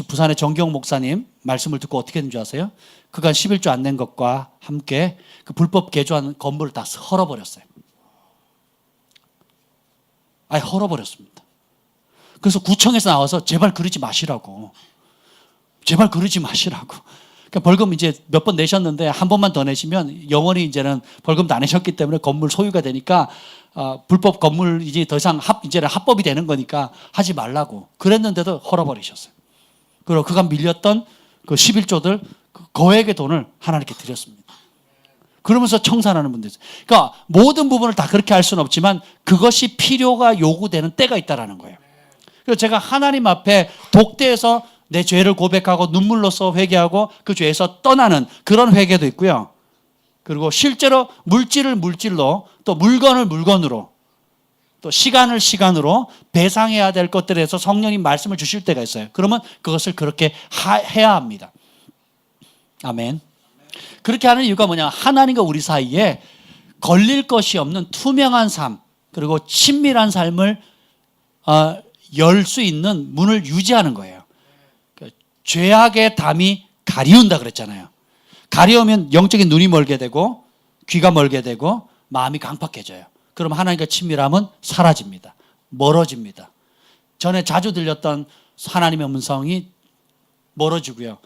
부산의 정경 목사님 말씀을 듣고 어떻게 했는 줄 아세요? 그간 11조 안 낸 것과 함께 그 불법 개조한 건물을 다 헐어버렸어요. 아예 헐어버렸습니다. 그래서 구청에서 나와서 제발 그러지 마시라고. 제발 그러지 마시라고. 그러니까 벌금 이제 몇 번 내셨는데 한 번만 더 내시면 영원히 이제는 벌금도 안 내셨기 때문에 건물 소유가 되니까 불법 건물 이제 더 이상 이제는 합법이 되는 거니까 하지 말라고 그랬는데도 헐어버리셨어요. 그리고 그간 밀렸던 그 11조들 거액의 돈을 하나님께 드렸습니다. 그러면서 청산하는 분들 있어요. 그러니까 모든 부분을 다 그렇게 할 수는 없지만 그것이 필요가 요구되는 때가 있다라는 거예요. 그래서 제가 하나님 앞에 독대해서 내 죄를 고백하고 눈물로써 회개하고 그 죄에서 떠나는 그런 회개도 있고요. 그리고 실제로 물질을 물질로 또 물건을 물건으로 또 시간을 시간으로 배상해야 될 것들에서 성령님 말씀을 주실 때가 있어요. 그러면 그것을 그렇게 해야 합니다. 아멘. 그렇게 하는 이유가 뭐냐? 하나님과 우리 사이에 걸릴 것이 없는 투명한 삶 그리고 친밀한 삶을 열 수 있는 문을 유지하는 거예요. 죄악의 담이 가리운다 그랬잖아요. 가려우면 영적인 눈이 멀게 되고 귀가 멀게 되고 마음이 강팍해져요. 그럼 하나님과 친밀함은 사라집니다. 멀어집니다. 전에 자주 들렸던 하나님의 음성이 멀어지고요.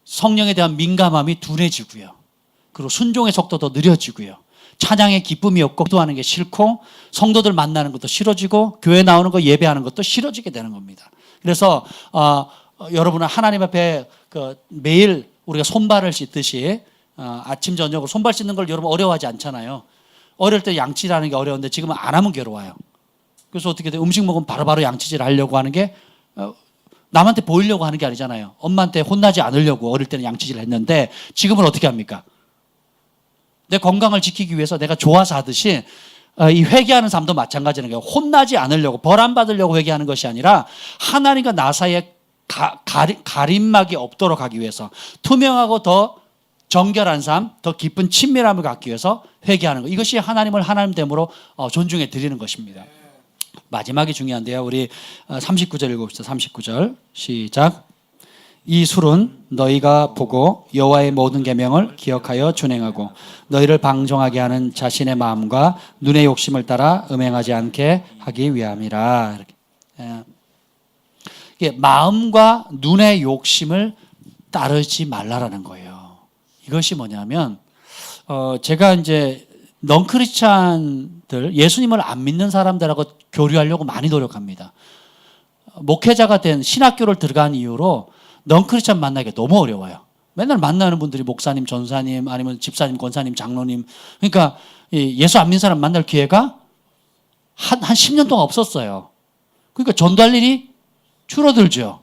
성령에 대한 민감함이 둔해지고요. 그리고 순종의 속도도 느려지고요. 찬양의 기쁨이 없고 기도하는 게 싫고 성도들 만나는 것도 싫어지고 교회 나오는 거 예배하는 것도 싫어지게 되는 겁니다. 그래서 여러분은 하나님 앞에 매일 우리가 손발을 씻듯이 아침 저녁으로 손발 씻는 걸 여러분 어려워하지 않잖아요. 어릴 때 양치라는 게 어려운데 지금은 안 하면 괴로워요. 그래서 어떻게 돼? 음식 먹으면 바로바로 양치질 하려고 하는 게 남한테 보이려고 하는 게 아니잖아요. 엄마한테 혼나지 않으려고 어릴 때는 양치질을 했는데 지금은 어떻게 합니까? 내 건강을 지키기 위해서 내가 좋아서 하듯이 이 회개하는 삶도 마찬가지는 거예요. 혼나지 않으려고, 벌 안 받으려고 회개하는 것이 아니라 하나님과 나 사이에 가림막이 없도록 하기 위해서, 투명하고 더 정결한 삶, 더 깊은 친밀함을 갖기 위해서 회개하는 것. 이것이 하나님을 하나님됨으로 존중해 드리는 것입니다. 마지막이 중요한데요. 우리 39절 읽어봅시다. 39절 시작. 이 술은 너희가 보고 여호와의 모든 계명을 기억하여 준행하고 너희를 방종하게 하는 자신의 마음과 눈의 욕심을 따라 음행하지 않게 하기 위함이라. 이게 마음과 눈의 욕심을 따르지 말라라는 거예요. 이것이 뭐냐면 제가 이제 넌크리스찬들, 예수님을 안 믿는 사람들하고 교류하려고 많이 노력합니다. 목회자가 된 신학교를 들어간 이후로 넌크리스찬 만나기가 너무 어려워요. 맨날 만나는 분들이 목사님, 전사님, 아니면 집사님, 권사님, 장로님. 그러니까 예수 안 믿는 사람 만날 기회가 한 10년 동안 없었어요. 그러니까 전도할 일이 줄어들죠.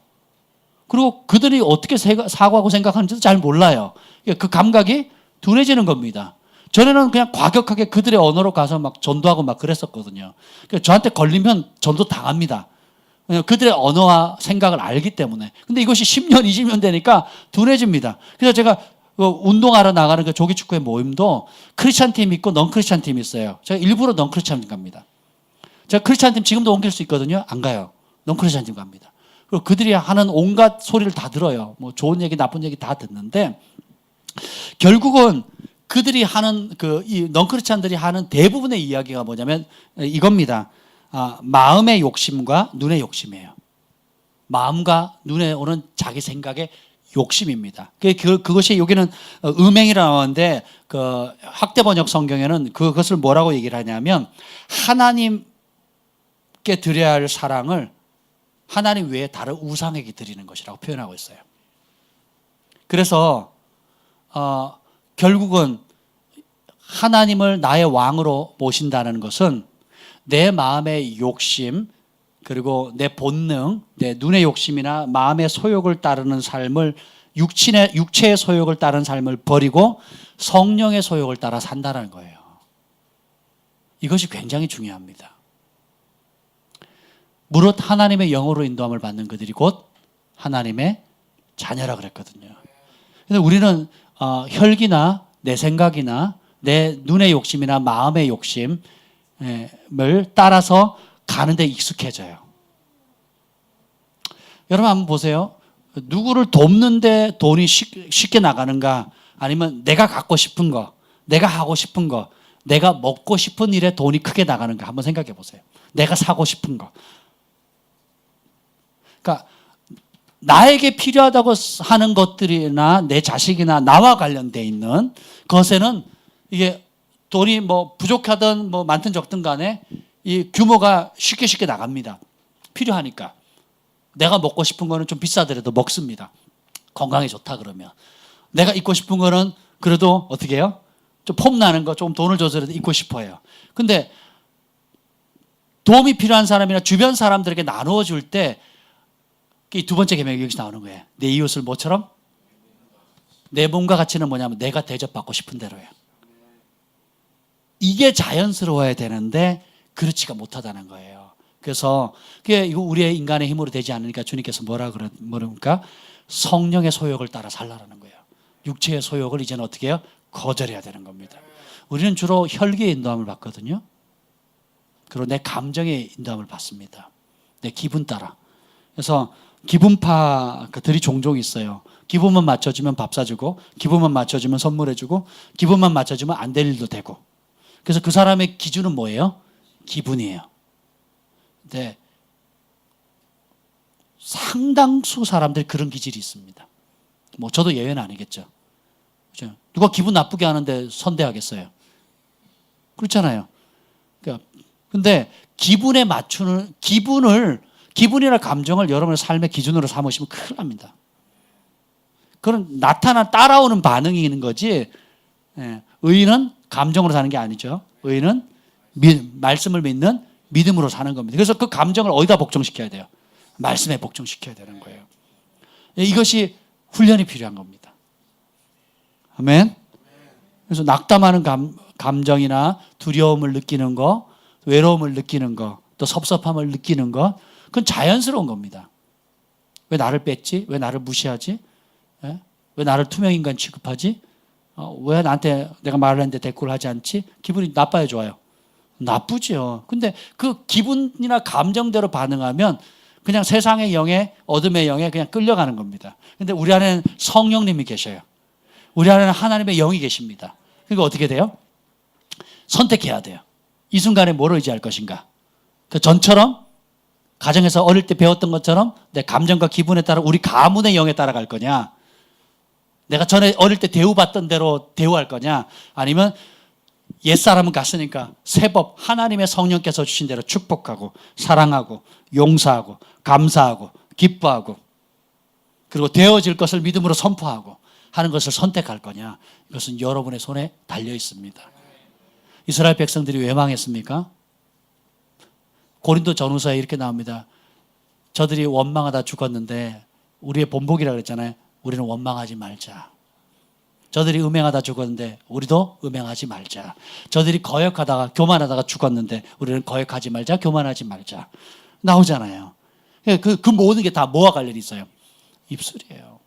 그리고 그들이 어떻게 사고하고 생각하는지도 잘 몰라요. 그 감각이 둔해지는 겁니다. 전에는 그냥 과격하게 그들의 언어로 가서 막 전도하고 막 그랬었거든요. 저한테 걸리면 전도 당합니다. 그들의 언어와 생각을 알기 때문에. 근데 이것이 10년, 20년 되니까 둔해집니다. 그래서 제가 운동하러 나가는 그 조기축구의 모임도 크리스찬 팀이 있고 넌크리스찬 팀이 있어요. 제가 일부러 넌크리스찬 팀 갑니다. 제가 크리스찬 팀 지금도 옮길 수 있거든요. 안 가요. 넌크리스찬 팀 갑니다. 그리고 그들이 하는 온갖 소리를 다 들어요. 뭐 좋은 얘기, 나쁜 얘기 다 듣는데 결국은 그들이 하는 이 넌크리스찬들이 하는 대부분의 이야기가 뭐냐면 이겁니다. 마음의 욕심과 눈의 욕심이에요. 마음과 눈에 오는 자기 생각의 욕심입니다. 그것이 여기는 음행이라고 하는데 그 학대 번역 성경에는 그것을 뭐라고 얘기를 하냐면 하나님께 드려야 할 사랑을 하나님 외에 다른 우상에게 드리는 것이라고 표현하고 있어요. 그래서 결국은 하나님을 나의 왕으로 모신다는 것은 내 마음의 욕심, 그리고 내 본능, 내 눈의 욕심이나 마음의 소욕을 따르는 삶을, 육체의 소욕을 따르는 삶을 버리고 성령의 소욕을 따라 산다는 거예요. 이것이 굉장히 중요합니다. 무릇 하나님의 영으로 인도함을 받는 그들이 곧 하나님의 자녀라 그랬거든요. 근데 우리는 혈기나 내 생각이나 내 눈의 욕심이나 마음의 욕심을 따라서 가는데 익숙해져요. 여러분 한번 보세요. 누구를 돕는데 돈이 쉽게 나가는가, 아니면 내가 갖고 싶은 거, 내가 하고 싶은 거, 내가 먹고 싶은 일에 돈이 크게 나가는가 한번 생각해 보세요. 내가 사고 싶은 거. 그러니까 나에게 필요하다고 하는 것들이나 내 자식이나 나와 관련돼 있는 것에는 이게 돈이 뭐 부족하든 뭐 많든 적든 간에 이 규모가 쉽게 나갑니다. 필요하니까. 내가 먹고 싶은 거는 좀 비싸더라도 먹습니다. 건강에 좋다 그러면. 내가 입고 싶은 거는 그래도 어떻게 해요? 좀 폼나는 거 좀 돈을 줘서라도 입고 싶어요. 근데 도움이 필요한 사람이나 주변 사람들에게 나누어 줄 때 이 두 번째 계명이 여기서 나오는 거예요. 내 이웃을 뭐처럼? 내 몸과 가치는 뭐냐면 내가 대접받고 싶은 대로예요. 이게 자연스러워야 되는데 그렇지가 못하다는 거예요. 그래서 이거 우리의 인간의 힘으로 되지 않으니까 주님께서 뭐랍니까? 성령의 소욕을 따라 살라라는 거예요. 육체의 소욕을 이제는 어떻게 해요? 거절해야 되는 겁니다. 우리는 주로 혈기의 인도함을 받거든요. 그리고 내 감정의 인도함을 받습니다. 내 기분 따라. 그래서 기분파들이 종종 있어요. 기분만 맞춰주면 밥 사주고, 기분만 맞춰주면 선물해주고, 기분만 맞춰주면 안 될 일도 되고. 그래서 그 사람의 기준은 뭐예요? 기분이에요. 근데 상당수 사람들이 그런 기질이 있습니다. 뭐 저도 예외는 아니겠죠. 그렇죠? 누가 기분 나쁘게 하는데 선대하겠어요? 그렇잖아요. 그러니까 근데 기분에 맞추는 기분이나 감정을 여러분의 삶의 기준으로 삼으시면 큰일 납니다. 그건 따라오는 반응이 있는 거지. 의인은 감정으로 사는 게 아니죠. 의인은 말씀을 믿는 믿음으로 사는 겁니다. 그래서 그 감정을 어디다 복종시켜야 돼요? 말씀에 복종시켜야 되는 거예요. 이것이 훈련이 필요한 겁니다. 아멘. 그래서 낙담하는 감정이나 두려움을 느끼는 거, 외로움을 느끼는 거, 또 섭섭함을 느끼는 거, 그건 자연스러운 겁니다. 왜 나를 뺐지? 왜 나를 무시하지? 예? 왜 나를 투명인간 취급하지? 왜 나한테 내가 말을 했는데 대꾸를 하지 않지? 기분이 나빠요, 좋아요? 나쁘죠. 근데 그 기분이나 감정대로 반응하면 그냥 세상의 영에, 어둠의 영에 그냥 끌려가는 겁니다. 근데 우리 안에는 성령님이 계셔요. 우리 안에는 하나님의 영이 계십니다. 그러니까 어떻게 돼요? 선택해야 돼요. 이 순간에 뭐를 의지할 것인가? 그 전처럼 가정에서 어릴 때 배웠던 것처럼 내 감정과 기분에 따라 우리 가문의 영에 따라갈 거냐? 내가 전에 어릴 때 대우받던 대로 대우할 거냐? 아니면 옛사람은 갔으니까 새법 하나님의 성령께서 주신 대로 축복하고 사랑하고 용서하고 감사하고 기뻐하고 그리고 되어질 것을 믿음으로 선포하고 하는 것을 선택할 거냐? 이것은 여러분의 손에 달려 있습니다. 이스라엘 백성들이 왜 망했습니까? 고린도 전후서에 이렇게 나옵니다. 저들이 원망하다 죽었는데 우리의 본보기라고 그랬잖아요. 우리는 원망하지 말자. 저들이 음행하다 죽었는데 우리도 음행하지 말자. 저들이 거역하다가 교만하다가 죽었는데 우리는 거역하지 말자, 교만하지 말자. 나오잖아요. 그 모든 게 다 뭐와 관련이 있어요? 입술이에요.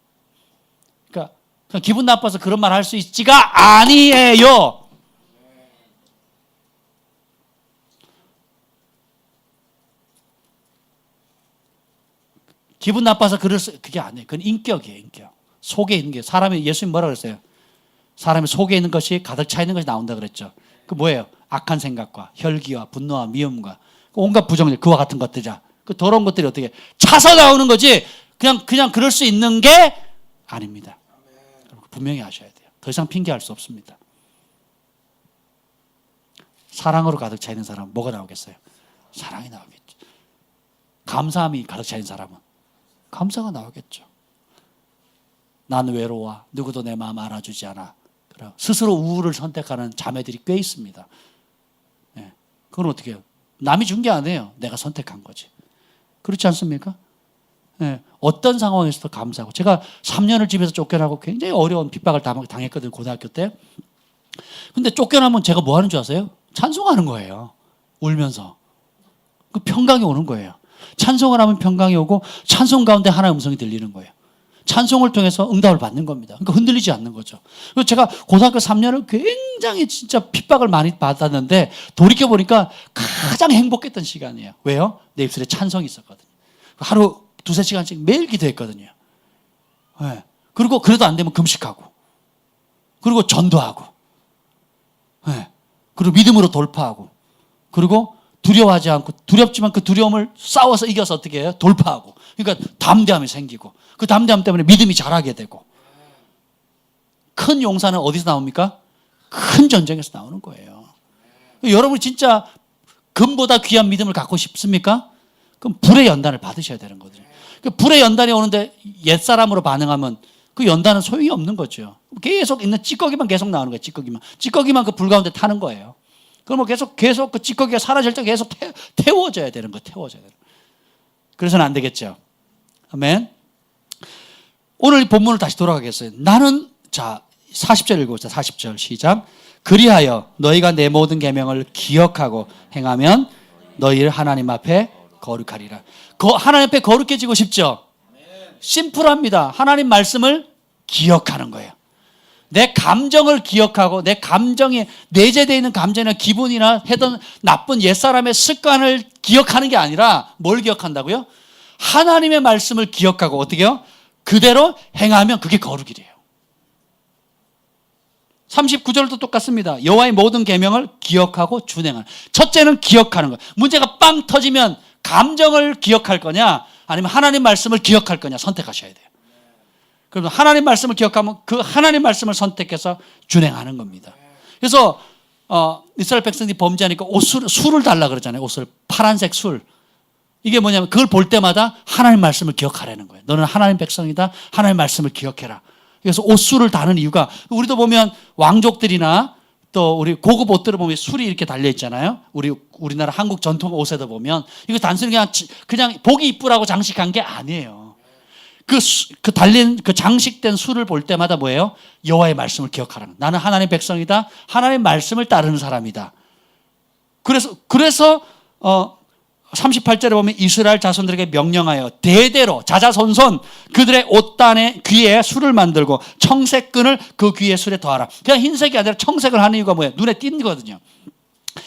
그러니까 기분 나빠서 그런 말 할 수 있지가 아니에요. 기분 나빠서 그게 아니에요. 그건 인격이에요, 인격. 속에 있는 게 사람이 예수님 뭐라 그랬어요? 사람의 속에 있는 것이 가득 차 있는 것이 나온다 그랬죠. 그 뭐예요? 악한 생각과 혈기와 분노와 미움과 온갖 부정력 그와 같은 것들이자 그 더러운 것들이 어떻게 차서 나오는 거지 그냥 그럴 수 있는 게 아닙니다. 분명히 아셔야 돼요. 더 이상 핑계할 수 없습니다. 사랑으로 가득 차 있는 사람은 뭐가 나오겠어요? 사랑이 나오겠죠. 감사함이 가득 차 있는 사람은 감사가 나오겠죠. 나는 외로워. 누구도 내 마음 알아주지 않아. 스스로 우울을 선택하는 자매들이 꽤 있습니다. 네. 그건 어떻게 해요? 남이 준 게 아니에요. 내가 선택한 거지. 그렇지 않습니까? 네. 어떤 상황에서도 감사하고. 제가 3년을 집에서 쫓겨나고 굉장히 어려운 핍박을 당했거든요. 고등학교 때. 근데 쫓겨나면 제가 뭐 하는 줄 아세요? 찬송하는 거예요. 울면서. 그 평강이 오는 거예요. 찬송을 하면 평강이 오고 찬송 가운데 하나의 음성이 들리는 거예요. 찬송을 통해서 응답을 받는 겁니다. 그러니까 흔들리지 않는 거죠. 그래서 제가 고등학교 3년을 굉장히 진짜 핍박을 많이 받았는데 돌이켜보니까 가장 행복했던 시간이에요. 왜요? 내 입술에 찬송이 있었거든요. 하루 2-3시간씩 매일 기도했거든요. 네. 그리고 그래도 안 되면 금식하고 그리고 전도하고 네. 그리고 믿음으로 돌파하고 그리고 두려워하지 않고 두렵지만 그 두려움을 싸워서 이겨서 어떻게 해요? 돌파하고 그러니까 담대함이 생기고 그 담대함 때문에 믿음이 자라게 되고 큰 용사는 어디서 나옵니까? 큰 전쟁에서 나오는 거예요. 여러분이 진짜 금보다 귀한 믿음을 갖고 싶습니까? 그럼 불의 연단을 받으셔야 되는 거거든요. 불의 연단이 오는데 옛사람으로 반응하면 그 연단은 소용이 없는 거죠. 계속 있는 찌꺼기만 계속 나오는 거예요. 찌꺼기만 그 불 가운데 타는 거예요. 그러면 계속 그 찌꺼기가 사라질 때 계속 태워져야 되는 거예요. 태워져야 되는 거예요. 그래서는 안 되겠죠. 아멘. 오늘 이 본문을 다시 돌아가겠어요. 나는 자 40절 읽어보자. 40절 시작. 그리하여 너희가 내 모든 계명을 기억하고 행하면 너희를 하나님 앞에 거룩하리라. 하나님 앞에 거룩해지고 싶죠? 심플합니다. 하나님 말씀을 기억하는 거예요. 내 감정을 기억하고 내 감정에 내재되어 있는 감정이나 기분이나 했던 나쁜 옛사람의 습관을 기억하는 게 아니라 뭘 기억한다고요? 하나님의 말씀을 기억하고 어떻게 해요? 그대로 행하면 그게 거룩이래요. 39절도 똑같습니다. 여호와의 모든 계명을 기억하고 준행하는. 첫째는 기억하는 거예요. 문제가 빵 터지면 감정을 기억할 거냐 아니면 하나님 말씀을 기억할 거냐 선택하셔야 돼요. 그럼 하나님 말씀을 기억하면 그 하나님 말씀을 선택해서 준행하는 겁니다. 그래서 이스라엘 백성들이 범죄하니까 술을 달라 그러잖아요. 옷을 파란색 술. 이게 뭐냐면 그걸 볼 때마다 하나님 말씀을 기억하라는 거예요. 너는 하나님 백성이다. 하나님 말씀을 기억해라. 그래서 옷술을 다는 이유가 우리도 보면 왕족들이나 또 우리 고급 옷들을 보면 술이 이렇게 달려 있잖아요. 우리나라 한국 전통 옷에도 보면 이거 단순히 그냥 복이 이쁘라고 장식한 게 아니에요. 그 달린 그 장식된 수를 볼 때마다 뭐예요? 여호와의 말씀을 기억하라는 거예요. 나는 하나님의 백성이다. 하나님의 말씀을 따르는 사람이다. 그래서 38절에 보면 이스라엘 자손들에게 명령하여 대대로 자자손손 그들의 옷단에 귀에 술을 만들고 청색끈을 그 귀에 술에 더하라. 그냥 흰색이 아니라 청색을 하는 이유가 뭐예요? 눈에 띄거든요.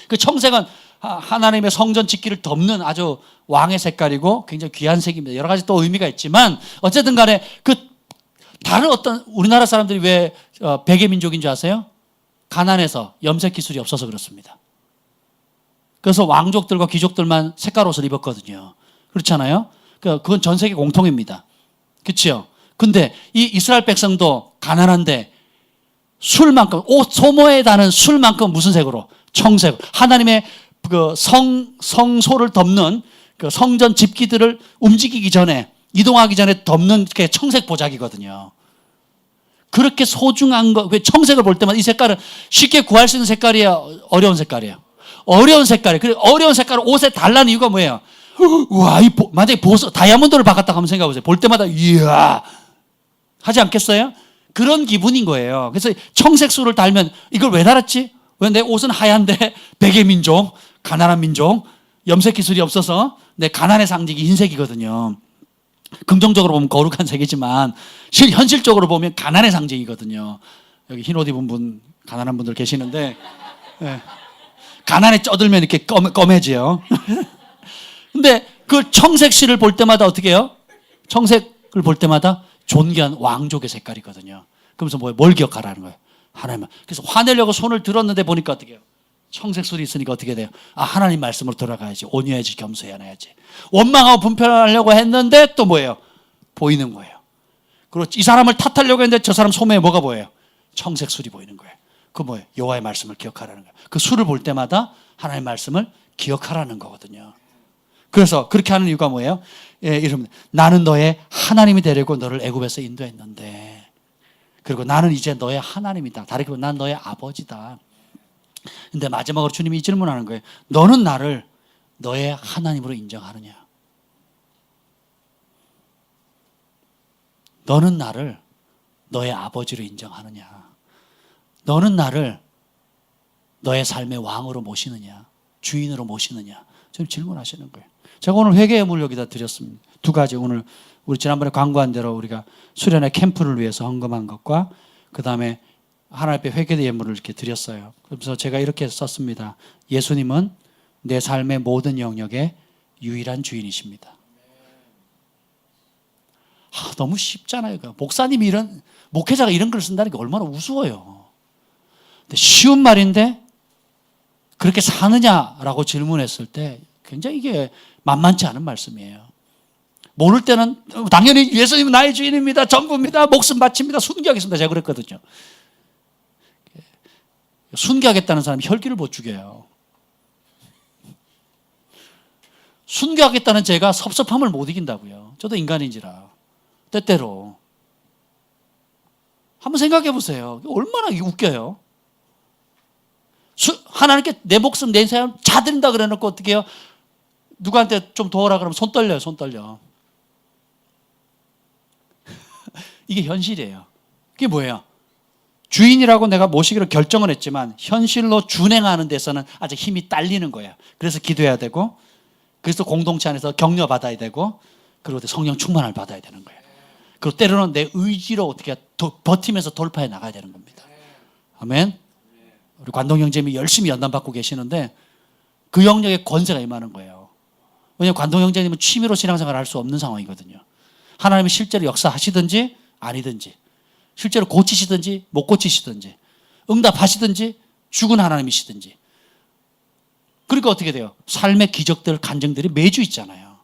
그 청색은 하나님의 성전 짓기를 덮는 아주 왕의 색깔이고 굉장히 귀한 색입니다. 여러 가지 또 의미가 있지만 어쨌든 간에 그 다른 어떤 우리나라 사람들이 왜 백의 민족인 줄 아세요? 가난해서 염색 기술이 없어서 그렇습니다. 그래서 왕족들과 귀족들만 색깔 옷을 입었거든요. 그렇잖아요? 그건 전 세계 공통입니다. 그렇죠? 근데 이 이스라엘 백성도 가난한데 술만큼 소모에 다는 술만큼 무슨 색으로? 청색. 하나님의 그 성소를 덮는 그 성전 집기들을 움직이기 전에 이동하기 전에 덮는 게 청색 보자기거든요. 그렇게 소중한 거, 청색을 볼 때마다 이 색깔은 쉽게 구할 수 있는 색깔이에요? 어려운 색깔이에요? 어려운 색깔이에요. 그리고 어려운 색깔을 옷에 달라는 이유가 뭐예요? 우와, 만약에 다이아몬드를 박았다고 한번 생각해 보세요. 볼 때마다 이야 하지 않겠어요? 그런 기분인 거예요. 그래서 청색수를 달면 이걸 왜 달았지? 왜 내 옷은 하얀데 백의 민족, 가난한 민족, 염색 기술이 없어서 내 가난의 상징이 흰색이거든요. 긍정적으로 보면 거룩한 색이지만 현실적으로 보면 가난의 상징이거든요. 여기 흰 옷 입은 분, 가난한 분들 계시는데 네. 가난에 쪄들면 이렇게 검해져요. 근데 그 청색실을 볼 때마다 어떻게 해요? 청색을 볼 때마다 존귀한 왕족의 색깔이거든요. 그러면서 뭘 기억하라는 거예요? 하나님만. 그래서 화내려고 손을 들었는데 보니까 어떻게 해요? 청색술이 있으니까 어떻게 돼요? 하나님 말씀으로 돌아가야지. 온유해야지, 겸손해야지. 원망하고 분편하려고 했는데 또 뭐예요? 보이는 거예요. 그리고 이 사람을 탓하려고 했는데 저 사람 소매에 뭐가 보여요? 청색술이 보이는 거예요. 그 뭐예요? 여호와의 말씀을 기억하라는 거예요. 그 술을 볼 때마다 하나님의 말씀을 기억하라는 거거든요. 그래서 그렇게 하는 이유가 뭐예요? 이러면 나는 너의 하나님이 되려고 너를 애굽에서 인도했는데 그리고 나는 이제 너의 하나님이다. 다르게 보면 난 너의 아버지다. 근데 마지막으로 주님이 이 질문하는 거예요. 너는 나를 너의 하나님으로 인정하느냐? 너는 나를 너의 아버지로 인정하느냐? 너는 나를 너의 삶의 왕으로 모시느냐? 주인으로 모시느냐? 지금 질문하시는 거예요. 제가 오늘 회개의 물 여기다 드렸습니다. 두 가지 오늘 우리 지난번에 광고한 대로 우리가 수련회 캠프를 위해서 헌금한 것과 그 다음에 하나님 앞에 회개의 예물을 이렇게 드렸어요. 그래서 제가 이렇게 썼습니다. 예수님은 내 삶의 모든 영역의 유일한 주인이십니다. 너무 쉽잖아요. 목사님이 목회자가 이런 글을 쓴다는 게 얼마나 우스워요. 근데 쉬운 말인데 그렇게 사느냐라고 질문했을 때 굉장히 이게 만만치 않은 말씀이에요. 모를 때는 당연히 예수님은 나의 주인입니다. 전부입니다. 목숨 바칩니다. 순교하겠습니다. 제가 그랬거든요. 순교하겠다는 사람이 혈기를 못 죽여요. 순교하겠다는 제가 섭섭함을 못 이긴다고요. 저도 인간인지라. 때때로. 한번 생각해 보세요. 얼마나 웃겨요. 하나님께 내 목숨 내 삶 자드린다 그래 놓고 어떻게 해요? 누구한테 좀 도와라 그러면 손 떨려요. 손 떨려. 이게 현실이에요. 그게 뭐예요? 주인이라고 내가 모시기로 결정을 했지만 현실로 준행하는 데서는 아직 힘이 딸리는 거예요. 그래서 기도해야 되고 그래서 공동체 안에서 격려받아야 되고 그리고 성령 충만을 받아야 되는 거예요. 그리고 때로는 내 의지로 어떻게 버티면서 돌파해 나가야 되는 겁니다. 아멘. 우리 관동 형제님이 열심히 연단받고 계시는데 그 영역에 권세가 임하는 거예요. 왜냐하면 관동 형제님은 취미로 신앙생활을 할 수 없는 상황이거든요. 하나님이 실제로 역사하시든지 아니든지 실제로 고치시든지 못 고치시든지 응답하시든지 죽은 하나님이시든지 그러니까 어떻게 돼요? 삶의 기적들, 간증들이 매주 있잖아요.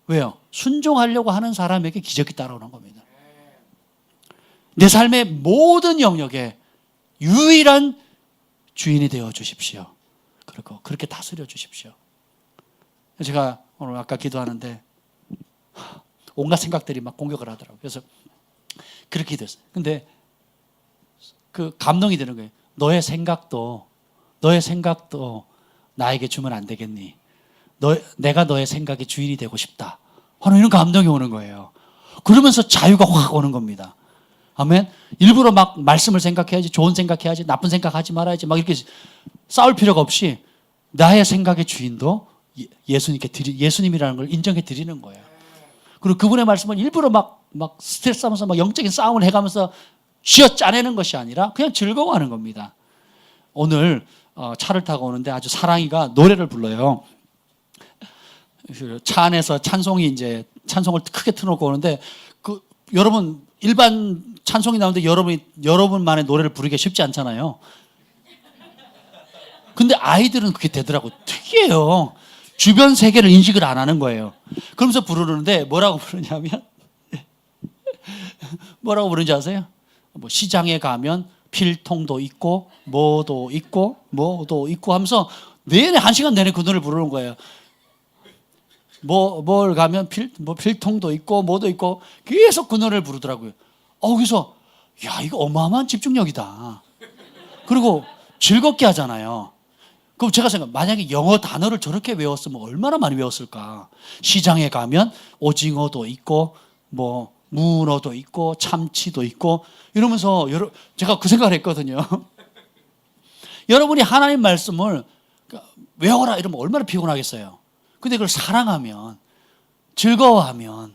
왜요? 순종하려고 하는 사람에게 기적이 따라오는 겁니다. 내 삶의 모든 영역에 유일한 주인이 되어 주십시오. 그리고 그렇게 다스려 주십시오. 제가 오늘 아까 기도하는데 온갖 생각들이 막 공격을 하더라고요. 그래서 그렇게 됐어요. 근데 그 감동이 되는 거예요. 너의 생각도 나에게 주면 안 되겠니? 내가 너의 생각의 주인이 되고 싶다. 이런 감동이 오는 거예요. 그러면서 자유가 확 오는 겁니다. 아멘. 일부러 막 말씀을 생각해야지, 좋은 생각해야지, 나쁜 생각하지 말아야지, 막 이렇게 싸울 필요가 없이 나의 생각의 주인도 예수님이라는 걸 인정해 드리는 거예요. 그리고 그분의 말씀은 일부러 막 스트레스 하면서 막 영적인 싸움을 해가면서 쥐어짜내는 것이 아니라 그냥 즐거워하는 겁니다. 오늘 차를 타고 오는데 아주 사랑이가 노래를 불러요. 차 안에서 찬송을 크게 틀어놓고 오는데 여러분 일반 찬송이 나오는데 여러분만의 노래를 부르기가 쉽지 않잖아요. 근데 아이들은 그게 되더라고. 특이해요. 주변 세계를 인식을 안 하는 거예요. 그러면서 부르는데 뭐라고 부르냐면 뭐라고 부르는지 아세요? 뭐 시장에 가면 필통도 있고 뭐도 있고 하면서 내내 1시간 내내 그 노래를 부르는 거예요. 뭘 가면 필통도 있고 뭐도 있고 계속 그 노래를 부르더라고요. 그래서 야, 이거 어마어마한 집중력이다. 그리고 즐겁게 하잖아요. 그럼 제가 만약에 영어 단어를 저렇게 외웠으면 얼마나 많이 외웠을까. 시장에 가면 오징어도 있고 뭐 문어도 있고 참치도 있고 이러면서 제가 그 생각을 했거든요. 여러분이 하나님 말씀을 외워라 이러면 얼마나 피곤하겠어요. 근데 그걸 사랑하면, 즐거워하면,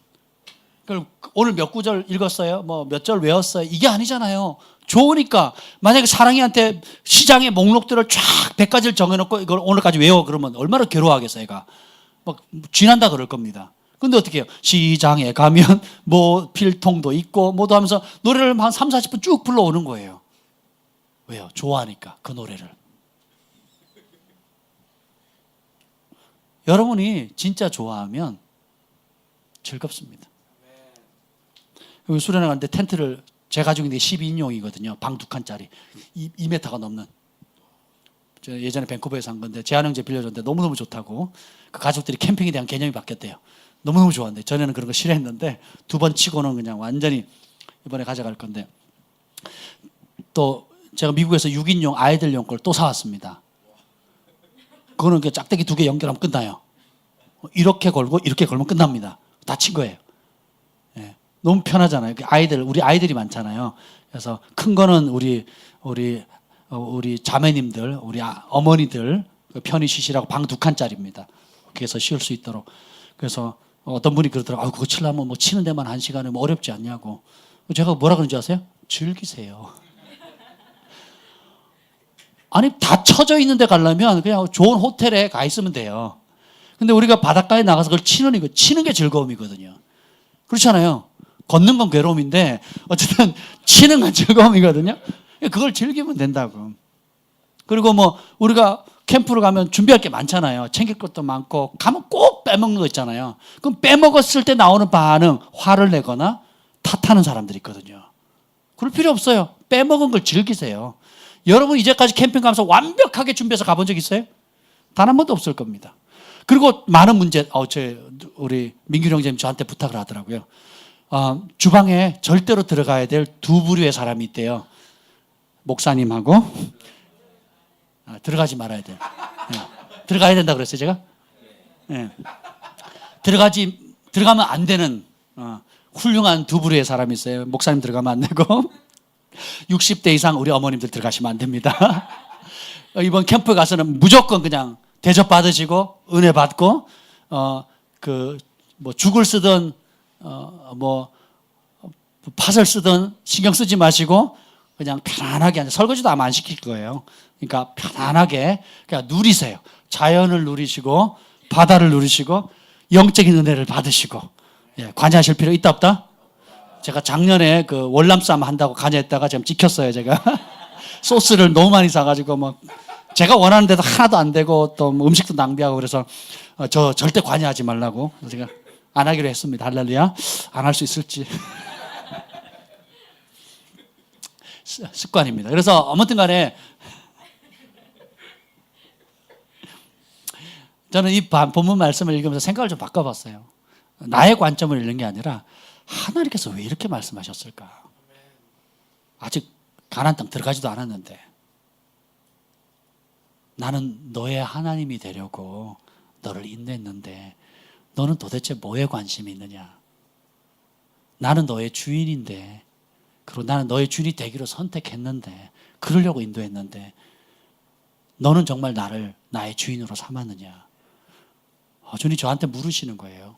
오늘 몇 구절 읽었어요? 뭐 몇 절 외웠어요? 이게 아니잖아요. 좋으니까. 만약에 사랑이한테 시장의 목록들을 쫙 100가지를 정해놓고 이걸 오늘까지 외워 그러면 얼마나 괴로워하겠어요, 얘가. 막 쥐난다 그럴 겁니다. 근데 어떻게 해요? 시장에 가면 뭐 필통도 있고 뭐도 하면서 노래를 한 3, 40분 쭉 불러오는 거예요. 왜요? 좋아하니까 그 노래를. 여러분이 진짜 좋아하면 즐겁습니다. 여기 수련회 갔는데 텐트를 제 가족인데 12인용이거든요. 방 2칸짜리 2m가 넘는. 제가 예전에 밴쿠버에 산 건데 재한 형제 빌려줬는데 너무너무 좋다고. 그 가족들이 캠핑에 대한 개념이 바뀌었대요. 너무너무 좋았는데 전에는 그런 거 싫어했는데 2번 치고는 그냥 완전히 이번에 가져갈 건데. 또 제가 미국에서 6인용 아이들용 걸 또 사왔습니다. 그거는 짝대기 2개 연결하면 끝나요. 이렇게 걸고 이렇게 걸면 끝납니다. 다 친 거예요. 예. 너무 편하잖아요. 우리 아이들이 많잖아요. 그래서 큰 거는 우리 자매님들, 우리 어머니들 편히 쉬시라고 방 2칸짜리입니다. 거기서 쉴 수 있도록. 그래서 어떤 분이 그러더라고요. 그거 치려면 뭐 치는 데만 1시간이면 뭐 어렵지 않냐고. 제가 뭐라 그런지 아세요? 즐기세요. 아니 다 쳐져 있는데 가려면 그냥 좋은 호텔에 가 있으면 돼요. 근데 우리가 바닷가에 나가서 그걸 치는 게 즐거움이거든요. 그렇잖아요. 걷는 건 괴로움인데 어쨌든 치는 건 즐거움이거든요. 그걸 즐기면 된다고. 그리고 뭐 우리가 캠프를 가면 준비할 게 많잖아요. 챙길 것도 많고 가면 꼭 빼먹는 거 있잖아요. 그럼 빼먹었을 때 나오는 반응, 화를 내거나 탓하는 사람들이 있거든요. 그럴 필요 없어요. 빼먹은 걸 즐기세요. 여러분 이제까지 캠핑 가면서 완벽하게 준비해서 가본 적 있어요? 단 한 번도 없을 겁니다. 그리고 많은 문제, 우리 민규 형제님 저한테 부탁을 하더라고요. 주방에 절대로 들어가야 될 2부류의 사람이 있대요. 목사님하고 들어가지 말아야 돼요. 네. 들어가야 된다 그랬어요, 제가? 네. 들어가면 안 되는 훌륭한 2부류의 사람이 있어요. 목사님 들어가면 안 되고 60대 이상 우리 어머님들 들어가시면 안 됩니다. 이번 캠프 가서는 무조건 그냥 대접 받으시고 은혜 받고 뭐 죽을 쓰든 뭐 팥을 쓰든 신경 쓰지 마시고 그냥 편안하게 설거지도 아마 안 시킬 거예요. 그러니까 편안하게 그냥 누리세요. 자연을 누리시고 바다를 누리시고 영적인 은혜를 받으시고. 예, 관여하실 필요 있다 없다? 제가 작년에 그 월남쌈 한다고 관여했다가 지금 찍혔어요, 제가. 소스를 너무 많이 사가지고 막 제가 원하는 데도 하나도 안 되고 또 음식도 낭비하고 그래서 저 절대 관여하지 말라고 제가 안 하기로 했습니다. 할렐루야. 안 할 수 있을지. 습관입니다. 그래서 아무튼 간에 저는 이 본문 말씀을 읽으면서 생각을 좀 바꿔봤어요. 나의 관점을 읽는 게 아니라 하나님께서 왜 이렇게 말씀하셨을까? 아직 가나안 땅 들어가지도 않았는데 나는 너의 하나님이 되려고 너를 인도했는데 너는 도대체 뭐에 관심이 있느냐? 나는 너의 주인인데, 그리고 나는 너의 주인이 되기로 선택했는데, 그러려고 인도했는데, 너는 정말 나를 나의 주인으로 삼았느냐? 주님 저한테 물으시는 거예요.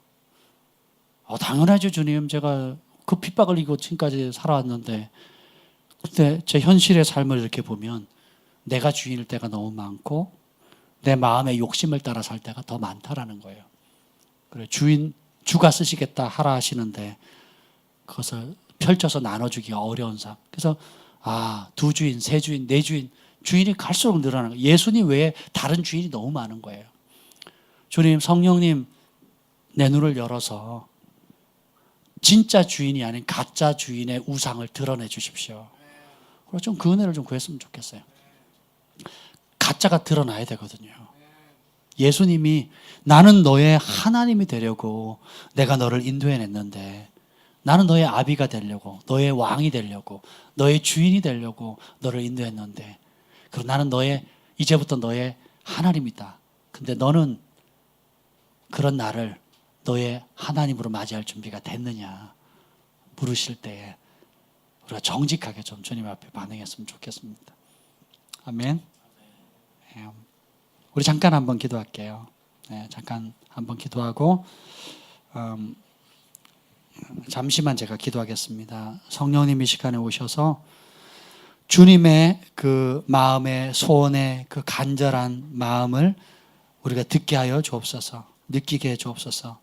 당연하죠, 주님. 제가 그 핍박을 이기고 지금까지 살아왔는데, 그때 제 현실의 삶을 이렇게 보면 내가 주인일 때가 너무 많고 내 마음의 욕심을 따라 살 때가 더 많다라는 거예요. 그래, 주가 쓰시겠다 하라 하시는데 그것을 펼쳐서 나눠주기가 어려운 삶. 그래서 두 주인, 세 주인, 네 주인, 주인이 갈수록 늘어나는 거예요. 예수님 외에 다른 주인이 너무 많은 거예요. 주님, 성령님 내 눈을 열어서 진짜 주인이 아닌 가짜 주인의 우상을 드러내 주십시오. 그래서 좀 그 은혜를 좀 구했으면 좋겠어요. 가짜가 드러나야 되거든요. 예수님이 나는 너의 하나님이 되려고 내가 너를 인도해냈는데, 나는 너의 아비가 되려고, 너의 왕이 되려고, 너의 주인이 되려고 너를 인도했는데, 그리고 나는 이제부터 너의 하나님이다. 근데 너는 그런 나를 너의 하나님으로 맞이할 준비가 됐느냐 물으실 때에 우리가 정직하게 좀 주님 앞에 반응했으면 좋겠습니다. 아멘. 우리 잠깐 한번 기도할게요. 잠깐 한번 기도하고 잠시만 제가 기도하겠습니다. 성령님 이 시간에 오셔서 주님의 그 마음의 소원의 그 간절한 마음을 우리가 듣게 하여 주옵소서. 느끼게 해 주옵소서.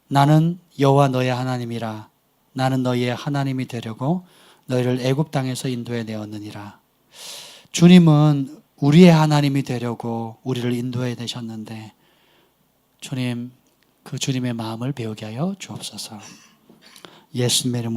나는 여호와 너의 하나님이라. 나는 너희의 하나님이 되려고 너희를 애굽 땅에서 인도해 내었느니라. 주님은 우리의 하나님이 되려고 우리를 인도해 내셨는데, 주님, 그 주님의 마음을 배우게 하여 주옵소서. 예수님의 이름으로